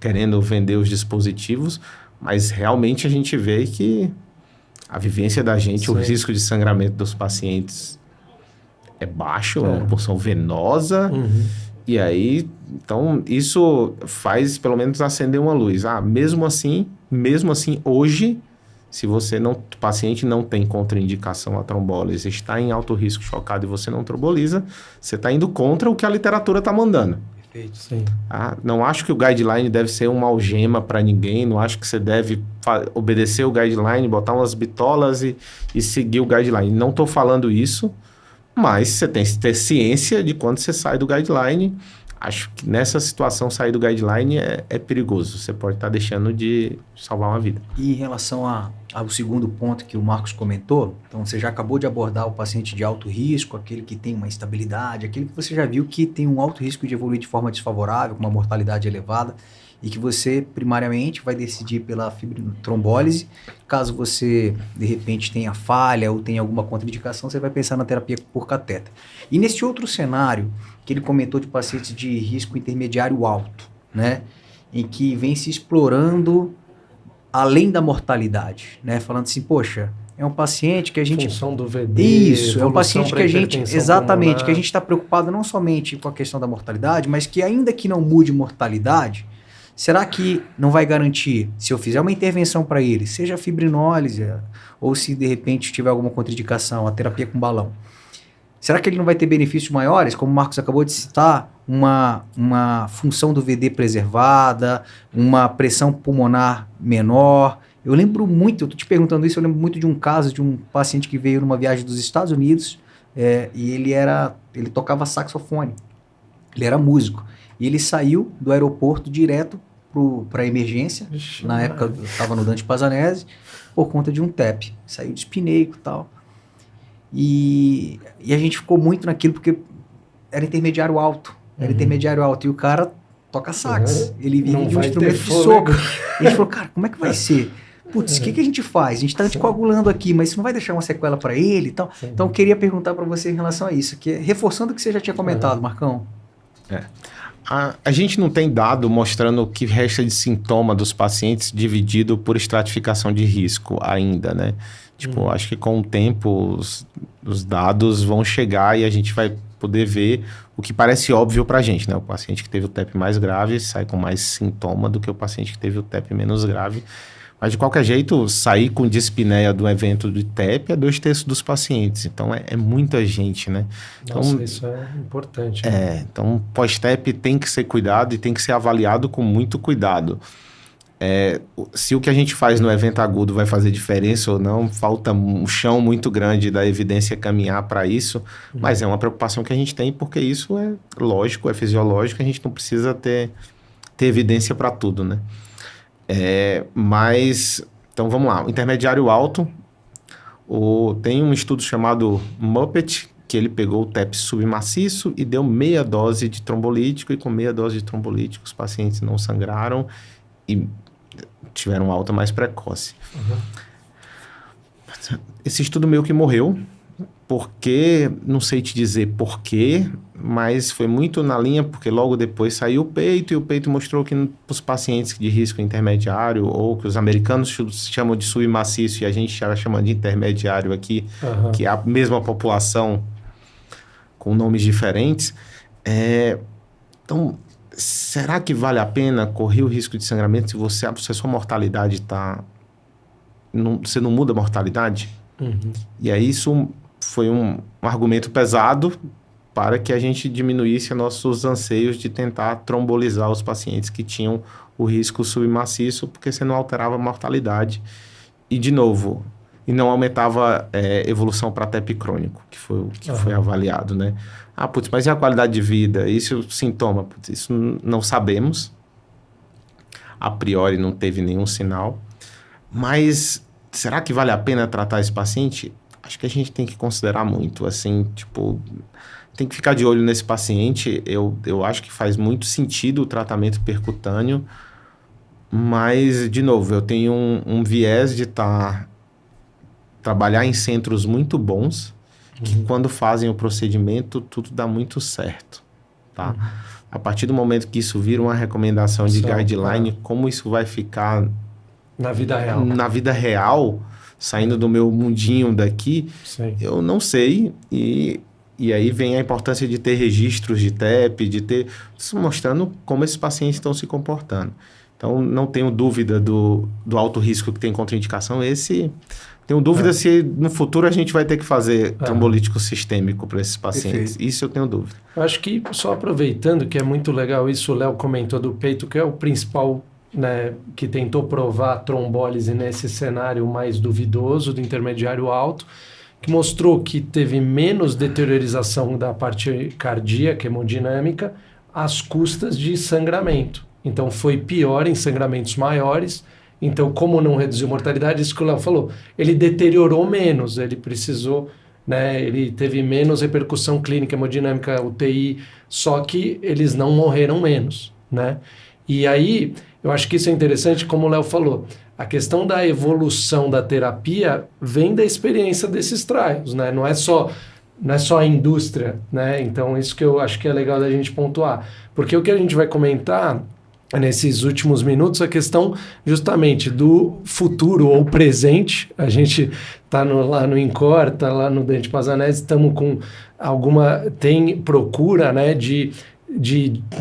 querendo vender os dispositivos, mas realmente a gente vê que a vivência da gente, o risco de sangramento dos pacientes é baixo, é uma porção venosa, e aí, então, isso faz pelo menos acender uma luz. Mesmo assim, hoje, se você o paciente não tem contraindicação à trombólise, está em alto risco chocado e você não tromboliza, você está indo contra o que a literatura está mandando. Sim. Não acho que o guideline deve ser uma algema para ninguém, não acho que você deve obedecer o guideline, botar umas bitolas e seguir o guideline. Não estou falando isso, mas você tem que ter ciência de quando você sai do guideline. Acho que nessa situação sair do guideline é perigoso, você pode estar deixando de salvar uma vida. E em relação ao segundo ponto que o Marcos comentou, então você já acabou de abordar o paciente de alto risco, aquele que tem uma instabilidade, aquele que você já viu que tem um alto risco de evoluir de forma desfavorável, com uma mortalidade elevada, e que você primariamente vai decidir pela fibrotrombólise. Caso você de repente tenha falha ou tenha alguma contraindicação, você vai pensar na terapia por catéter. E nesse outro cenário que ele comentou de pacientes de risco intermediário alto, né, em que vem se explorando além da mortalidade, né, falando assim, poxa, é um paciente que a gente... Função do VD... Isso, é um paciente que a gente... Exatamente, pulmonar. Que a gente está preocupado não somente com a questão da mortalidade, mas que ainda que não mude mortalidade, será que não vai garantir, se eu fizer uma intervenção para ele, seja a fibrinólise, ou se de repente tiver alguma contraindicação, a terapia com balão, será que ele não vai ter benefícios maiores, como o Marcos acabou de citar, uma função do VD preservada, uma pressão pulmonar menor? Eu lembro muito, eu estou te perguntando isso, eu lembro muito de um caso de um paciente que veio numa viagem dos Estados Unidos e ele tocava saxofone, ele era músico, e ele saiu do aeroporto direto para a emergência, na época eu estava no Dante Pazanese, por conta de um TEP, saiu de espineico e tal. E a gente ficou muito naquilo porque era intermediário alto. E o cara toca sax. Ele vive de um instrumento de sopro. E a gente falou, cara, como é que vai ser? Putz, o que a gente faz? A gente está anticoagulando aqui, mas isso não vai deixar uma sequela para ele e tal. Então, eu queria perguntar para você em relação a isso, que reforçando o que você já tinha comentado, Marcão. A gente não tem dado mostrando o que resta de sintoma dos pacientes dividido por estratificação de risco ainda, né? Tipo, acho que com o tempo os dados vão chegar e a gente vai poder ver o que parece óbvio pra gente, né? O paciente que teve o TEP mais grave sai com mais sintoma do que o paciente que teve o TEP menos grave. Mas, de qualquer jeito, sair com dispneia do evento de TEP é 2/3 dos pacientes. Então, é muita gente, né? Nossa, então, isso é importante. Né? Então, pós-TEP tem que ser cuidado e tem que ser avaliado com muito cuidado. Se o que a gente faz no evento agudo vai fazer diferença ou não, falta um chão muito grande da evidência caminhar para isso, mas é uma preocupação que a gente tem, porque isso é lógico, é fisiológico, a gente não precisa ter evidência para tudo, né? Mas, então vamos lá, o intermediário alto, tem um estudo chamado Muppet, que ele pegou o TEP submaciço e deu meia dose de trombolítico, e com meia dose de trombolítico os pacientes não sangraram e tiveram alta mais precoce. Esse estudo meio que morreu, porque, não sei te dizer porquê, mas foi muito na linha, porque logo depois saiu o peito, e o peito mostrou que os pacientes de risco intermediário, ou que os americanos chamam de submaciço, e a gente já chama de intermediário aqui, que é a mesma população com nomes diferentes. Então, será que vale a pena correr o risco de sangramento se a sua mortalidade está... Você não muda a mortalidade? E aí isso foi um argumento pesado para que a gente diminuísse nossos anseios de tentar trombolizar os pacientes que tinham o risco submaciço, porque você não alterava a mortalidade. E, de novo, não aumentava evolução para TEP crônico, que foi o que foi avaliado, né? Mas e a qualidade de vida? Isso sintoma? Isso não sabemos. A priori não teve nenhum sinal. Mas será que vale a pena tratar esse paciente? Acho que a gente tem que considerar muito, assim, tipo, tem que ficar de olho nesse paciente. Eu acho que faz muito sentido o tratamento percutâneo, mas, de novo, eu tenho um viés de trabalhar em centros muito bons, que quando fazem o procedimento, tudo dá muito certo, tá? A partir do momento que isso vira uma recomendação de guideline, como isso vai ficar na vida real? Na vida real, saindo do meu mundinho daqui, eu não sei. E aí vem a importância de ter registros de TEP, de ter isso mostrando como esses pacientes estão se comportando. Então, não tenho dúvida do alto risco que tem contraindicação. Tenho dúvida se no futuro a gente vai ter que fazer trombolítico sistêmico para esses pacientes. Perfeito. Isso eu tenho dúvida. Eu acho que, só aproveitando, que é muito legal isso, o Léo comentou do peito, que é o principal, né, que tentou provar a trombólise nesse cenário mais duvidoso do intermediário alto, que mostrou que teve menos deteriorização da parte cardíaca, hemodinâmica, às custas de sangramento. Então, foi pior em sangramentos maiores. Então, como não reduziu mortalidade, isso que o Léo falou, ele deteriorou menos, ele precisou, né, ele teve menos repercussão clínica, hemodinâmica, UTI, só que eles não morreram menos, né? E aí, eu acho que isso é interessante, como o Léo falou, a questão da evolução da terapia vem da experiência desses trials, né? Não é só a indústria, né? Então, isso que eu acho que é legal da gente pontuar. Porque o que a gente vai comentar nesses últimos minutos, a questão justamente do futuro ou presente. A gente está lá no INCOR, está lá no Dante Pazanese, estamos com tem procura, né, de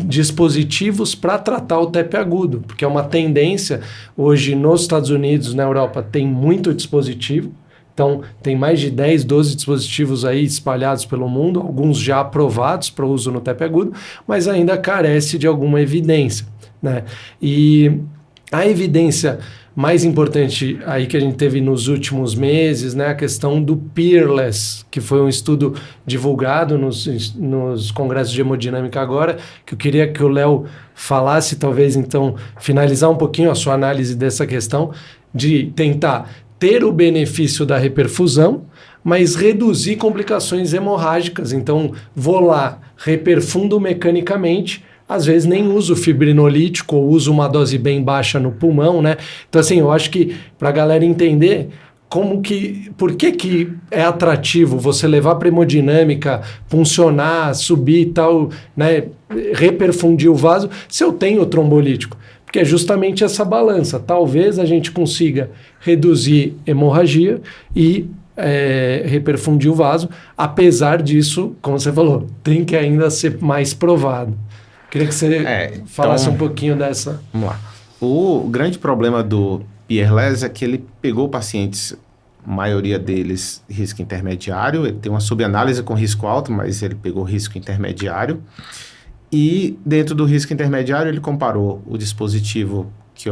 dispositivos para tratar o TEP agudo, porque é uma tendência. Hoje nos Estados Unidos, na Europa, tem muito dispositivo. Então, tem mais de 10, 12 dispositivos aí espalhados pelo mundo, alguns já aprovados para uso no TEP agudo, mas ainda carece de alguma evidência, né? E a evidência mais importante aí que a gente teve nos últimos meses, né, a questão do PEERLESS, que foi um estudo divulgado nos congressos de hemodinâmica agora, que eu queria que o Léo falasse, talvez, então, finalizar um pouquinho a sua análise dessa questão, de tentar ter o benefício da reperfusão, mas reduzir complicações hemorrágicas. Então, vou lá, reperfundo mecanicamente, às vezes nem uso fibrinolítico ou uso uma dose bem baixa no pulmão, né? Então, assim, eu acho que para a galera entender por que é atrativo você levar para hemodinâmica, funcionar, subir e tal, né, reperfundir o vaso, se eu tenho o trombolítico? Porque é justamente essa balança. Talvez a gente consiga reduzir hemorragia e reperfundir o vaso, apesar disso, como você falou, tem que ainda ser mais provado. Queria que você falasse um pouquinho dessa... Vamos lá. O grande problema do Pierre-Lez é que ele pegou pacientes, a maioria deles, risco intermediário, ele tem uma subanálise com risco alto, mas ele pegou risco intermediário, e dentro do risco intermediário ele comparou o dispositivo que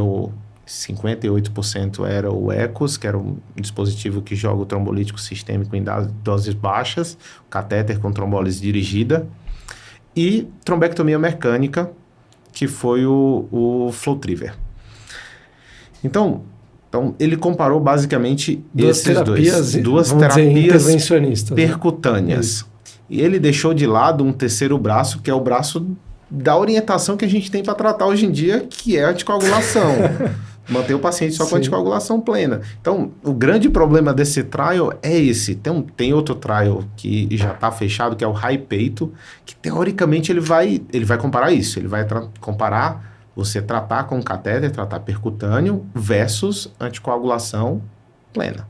58% era o ECOS, que era um dispositivo que joga o trombolítico sistêmico em doses baixas, o catéter com trombólise dirigida, e trombectomia mecânica, que foi o FlowTriever. Então, ele comparou basicamente duas terapias intervencionistas, percutâneas. Né? E ele deixou de lado um terceiro braço, que é o braço da orientação que a gente tem para tratar hoje em dia, que é a anticoagulação. Manter o paciente só com anticoagulação plena. Então, o grande problema desse trial é esse. Tem outro trial que já está fechado, que é o High Peito, que teoricamente ele vai comparar isso. Ele vai comparar você tratar com catéter, tratar percutâneo versus anticoagulação plena.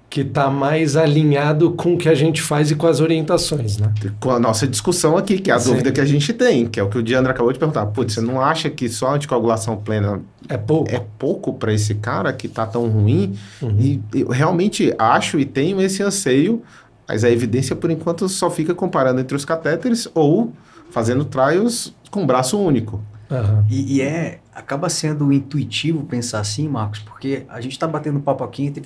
Que está mais alinhado com o que a gente faz e com as orientações, né? Com a nossa discussão aqui, que é a dúvida que a gente tem, que é o que o Diandra acabou de perguntar. Putz, você não acha que só a anticoagulação plena é pouco? É pouco para esse cara que está tão ruim? E eu realmente acho e tenho esse anseio, mas a evidência, por enquanto, só fica comparando entre os catéteres ou fazendo trials com braço único. E acaba sendo intuitivo pensar assim, Marcos, porque a gente está batendo papo aqui entre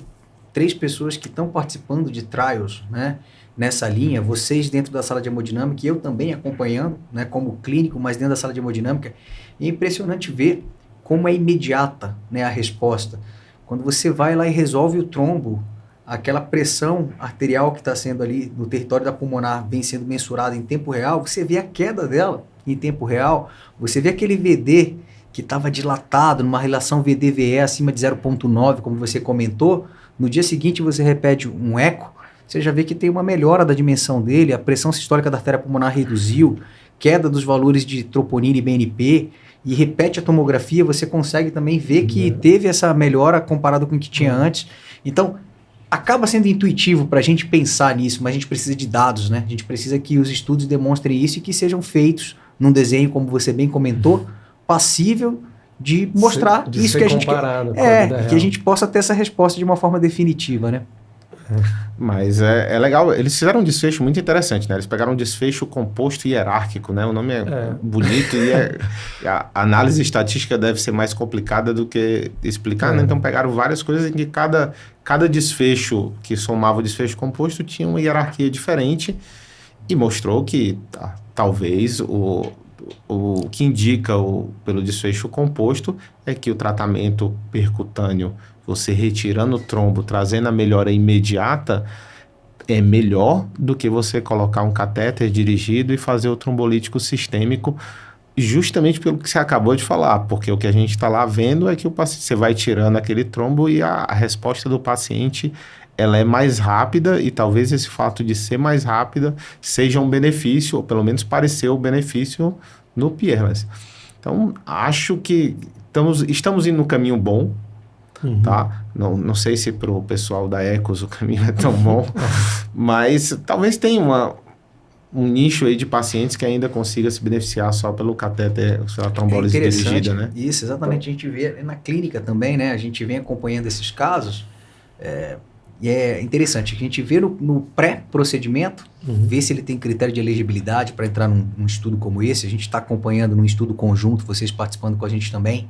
3 pessoas que estão participando de trials, né, nessa linha, vocês dentro da sala de hemodinâmica e eu também acompanhando, né, como clínico, mas dentro da sala de hemodinâmica. É impressionante ver como é imediata, né, a resposta. Quando você vai lá e resolve o trombo, aquela pressão arterial que está sendo ali no território da pulmonar vem sendo mensurada em tempo real, você vê a queda dela em tempo real, você vê aquele VD que estava dilatado numa relação VD-VE acima de 0,9, como você comentou. No dia seguinte você repete um eco, você já vê que tem uma melhora da dimensão dele, a pressão sistólica da artéria pulmonar reduziu, queda dos valores de troponina e BNP, e repete a tomografia, você consegue também ver que teve essa melhora comparado com o que tinha antes. Então, acaba sendo intuitivo para a gente pensar nisso, mas a gente precisa de dados, né? A gente precisa que os estudos demonstrem isso e que sejam feitos num desenho, como você bem comentou, passível de mostrar isso que a gente quer. Que a gente possa ter essa resposta de uma forma definitiva, né? Mas é legal, eles fizeram um desfecho muito interessante, né? Eles pegaram um desfecho composto hierárquico, né? O nome é bonito e a análise estatística deve ser mais complicada do que explicar, né? Então pegaram várias coisas em que cada desfecho que somava o desfecho composto tinha uma hierarquia diferente e mostrou que talvez o que indica pelo desfecho composto é que o tratamento percutâneo, você retirando o trombo, trazendo a melhora imediata, é melhor do que você colocar um catéter dirigido e fazer o trombolítico sistêmico, justamente pelo que você acabou de falar, porque o que a gente está lá vendo é que você vai tirando aquele trombo e a resposta do paciente ela é mais rápida, e talvez esse fato de ser mais rápida seja um benefício, ou pelo menos pareceu um benefício no Pierre-Lez. Então, acho que estamos indo no caminho bom, tá? Não sei se para o pessoal da Ecos o caminho é tão bom, mas talvez tenha um nicho aí de pacientes que ainda consiga se beneficiar só pelo catéter, a trombólise dirigida, né? Isso, exatamente. A gente vê na clínica também, né? A gente vem acompanhando esses casos, e é interessante, a gente vê no pré-procedimento, vê se ele tem critério de elegibilidade para entrar num estudo como esse. A gente está acompanhando num estudo conjunto, vocês participando com a gente também.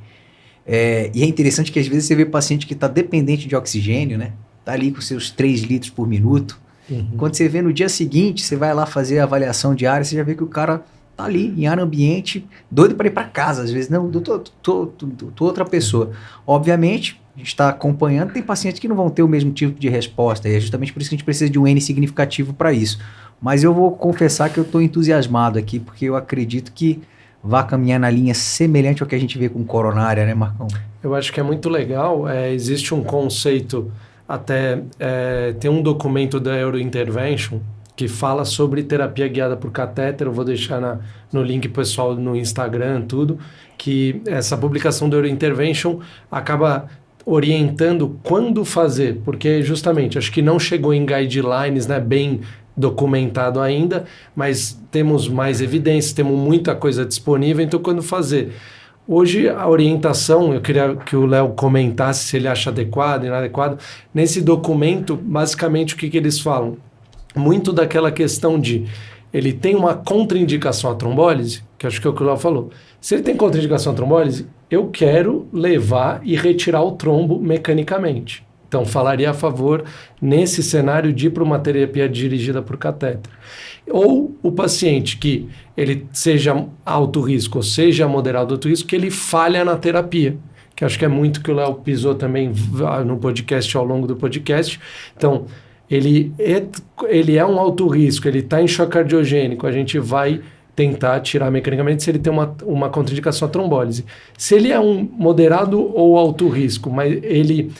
E é interessante que às vezes você vê paciente que está dependente de oxigênio, né? Está ali com seus 3 litros por minuto. Quando você vê no dia seguinte, você vai lá fazer a avaliação diária, você já vê que o cara tá ali em ar ambiente, doido para ir para casa. Às vezes, não, tô outra pessoa. Obviamente, a gente está acompanhando, tem pacientes que não vão ter o mesmo tipo de resposta, e é justamente por isso que a gente precisa de um N significativo para isso. Mas eu vou confessar que eu estou entusiasmado aqui, porque eu acredito que vai caminhar na linha semelhante ao que a gente vê com coronária, né, Marcão? Eu acho que é muito legal. Existe um conceito até tem um documento da Eurointervention que fala sobre terapia guiada por catéter. Eu vou deixar no link pessoal no Instagram, tudo, que essa publicação da Eurointervention acaba orientando quando fazer, porque justamente acho que não chegou em guidelines, né, bem documentado ainda, mas temos mais evidências, temos muita coisa disponível, então quando fazer. Hoje a orientação, eu queria que o Léo comentasse se ele acha adequado e inadequado. Nesse documento, basicamente o que eles falam? Muito daquela questão de ele tem uma contraindicação à trombólise, que acho que é o que o Léo falou. Se ele tem contraindicação à trombólise, eu quero levar e retirar o trombo mecanicamente. Então, falaria a favor, nesse cenário, de ir para uma terapia dirigida por catéter. Ou o paciente que ele seja alto risco ou seja moderado alto risco, que ele falha na terapia, que acho que é muito que o Léo pisou também no podcast, ao longo do podcast. Então, ele é um alto risco, ele está em choque cardiogênico, a gente vai tentar tirar mecanicamente se ele tem uma contraindicação à trombólise. Se ele é um moderado ou alto risco, mas ele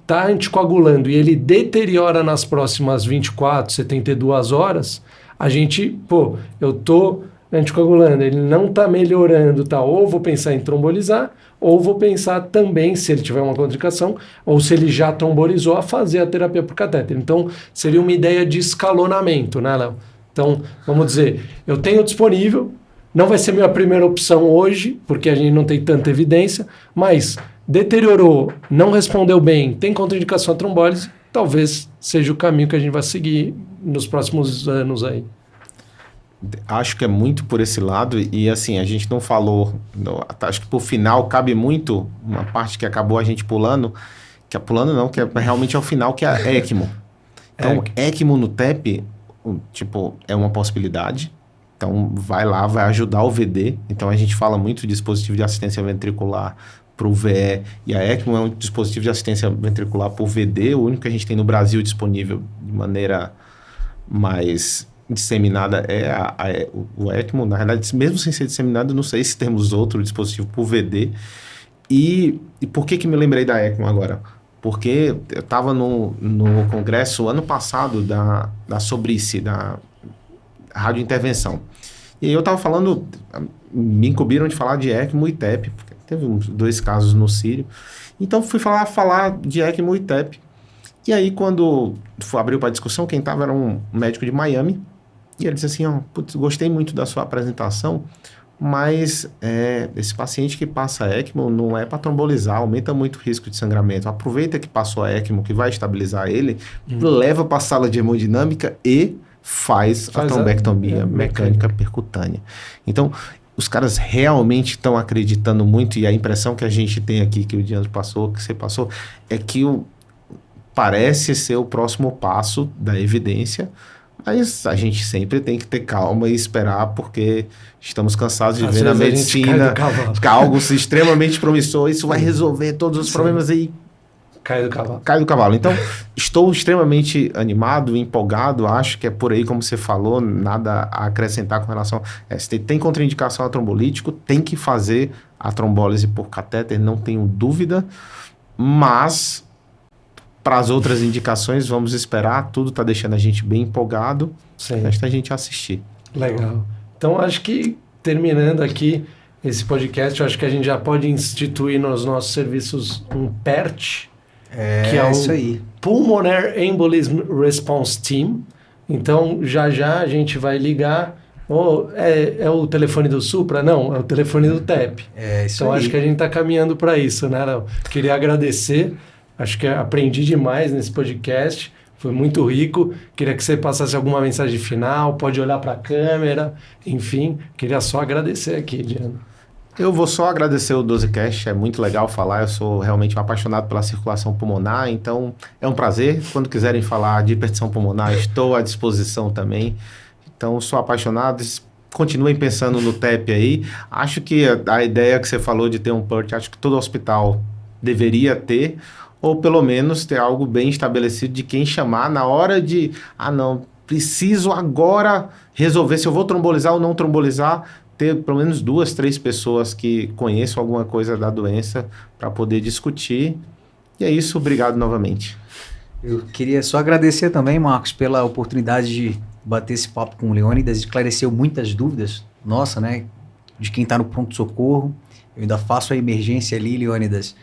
está anticoagulando e ele deteriora nas próximas 24, 72 horas, a gente, eu estou anticoagulando, ele não está melhorando, tá? Ou vou pensar em trombolizar, ou vou pensar também, se ele tiver uma contraindicação, ou se ele já trombolizou, a fazer a terapia por catéter. Então, seria uma ideia de escalonamento, né, Léo? Então, vamos dizer, eu tenho disponível, não vai ser minha primeira opção hoje, porque a gente não tem tanta evidência, mas deteriorou, não respondeu bem, tem contraindicação à trombólise, talvez seja o caminho que a gente vai seguir nos próximos anos aí. Acho que é muito por esse lado e assim, a gente não falou, acho que por final cabe muito uma parte que acabou a gente pulando, que realmente é o final, que é a ECMO. Então, ECMO no TEP, tipo, é uma possibilidade. Então, vai lá, vai ajudar o VD. Então, a gente fala muito de dispositivo de assistência ventricular para o VE, e a ECMO é um dispositivo de assistência ventricular para o VD, o único que a gente tem no Brasil disponível de maneira mais disseminada é o ECMO. Na realidade, mesmo sem ser disseminado, não sei se temos outro dispositivo para o VD. E por que me lembrei da ECMO agora? Porque eu estava no congresso ano passado da Sobrice, da radiointervenção. E aí eu estava falando, me incumbiram de falar de ECMO e TEP, porque teve 2 casos no Sírio. Então fui falar de ECMO e TEP. E aí quando abriu para discussão, quem estava era um médico de Miami. E ele disse assim, gostei muito da sua apresentação, mas esse paciente que passa ECMO não é para trombolizar, aumenta muito o risco de sangramento. Aproveita que passou a ECMO, que vai estabilizar ele, leva para a sala de hemodinâmica e faz a trombectomia mecânica percutânea. Então, os caras realmente estão acreditando muito, e a impressão que a gente tem aqui, que o Diandro passou, que você passou, é que parece ser o próximo passo da evidência. Mas a gente sempre tem que ter calma e esperar, porque estamos cansados de ver na medicina algo extremamente promissor. Isso vai resolver todos os problemas e cai do cavalo. Cai do cavalo. Então, estou extremamente animado, empolgado. Acho que é por aí, como você falou, nada a acrescentar com relação... se tem contraindicação a trombolítico, tem que fazer a trombólise por catéter, não tenho dúvida. Mas... para as outras indicações, vamos esperar. Tudo está deixando a gente bem empolgado. Resta a gente assistir. Legal. Então, acho que, terminando aqui esse podcast, eu acho que a gente já pode instituir nos nossos serviços um PERT, que é isso o aí. Pulmonary Embolism Response Team. Então, já a gente vai ligar. É o telefone do Supra? Não, é o telefone do TEP. Então, acho que a gente está caminhando para isso, né, Léo? Queria agradecer. Acho que aprendi demais nesse podcast, foi muito rico. Queria que você passasse alguma mensagem final, pode olhar para a câmera, enfim. Queria só agradecer aqui, Diana. Eu vou só agradecer o 12Cast, é muito legal falar, eu sou realmente um apaixonado pela circulação pulmonar, então é um prazer. Quando quiserem falar de hipertensão pulmonar, estou à disposição também. Então, sou apaixonado. Continuem pensando no TEP aí. Acho que a ideia que você falou de ter um PERT, acho que todo hospital deveria ter, ou pelo menos ter algo bem estabelecido de quem chamar na hora de, não, preciso agora resolver se eu vou trombolizar ou não trombolizar, ter pelo menos 2, 3 pessoas que conheçam alguma coisa da doença para poder discutir. E é isso, obrigado novamente. Eu queria só agradecer também, Marcos, pela oportunidade de bater esse papo com o Leônidas, esclareceu muitas dúvidas, nossa, né, de quem está no pronto-socorro. Eu ainda faço a emergência ali, Leônidas,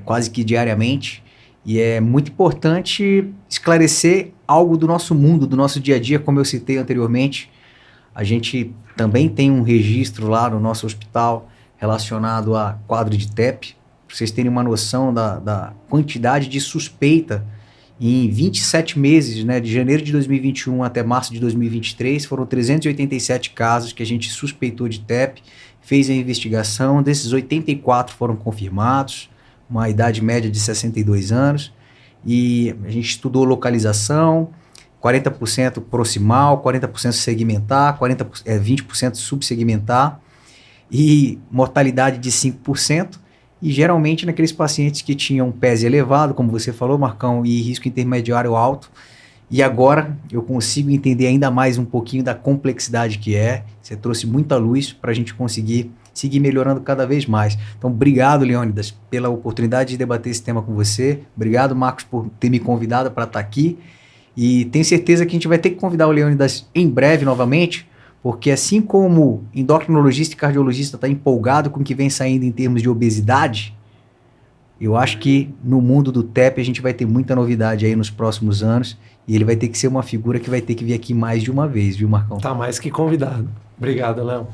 quase que diariamente, e é muito importante esclarecer algo do nosso mundo, do nosso dia a dia, como eu citei anteriormente. A gente também tem um registro lá no nosso hospital relacionado a quadro de TEP, para vocês terem uma noção da quantidade de suspeita. Em 27 meses, né, de janeiro de 2021 até março de 2023, foram 387 casos que a gente suspeitou de TEP, fez a investigação, desses 84 foram confirmados, uma idade média de 62 anos, e a gente estudou localização, 40% proximal, 40% segmentar, 20% subsegmentar, e mortalidade de 5%, e geralmente naqueles pacientes que tinham PES elevado, como você falou, Marcão, e risco intermediário alto. E agora eu consigo entender ainda mais um pouquinho da complexidade que é. Você trouxe muita luz para a gente conseguir seguir melhorando cada vez mais. Então, obrigado, Leônidas, pela oportunidade de debater esse tema com você. Obrigado, Marcos, por ter me convidado para estar aqui. E tenho certeza que a gente vai ter que convidar o Leônidas em breve novamente, porque assim como endocrinologista e cardiologista está empolgado com o que vem saindo em termos de obesidade, eu acho que no mundo do TEP a gente vai ter muita novidade aí nos próximos anos, e ele vai ter que ser uma figura que vai ter que vir aqui mais de uma vez, viu, Marcão? Tá mais que convidado. Obrigado, Léo.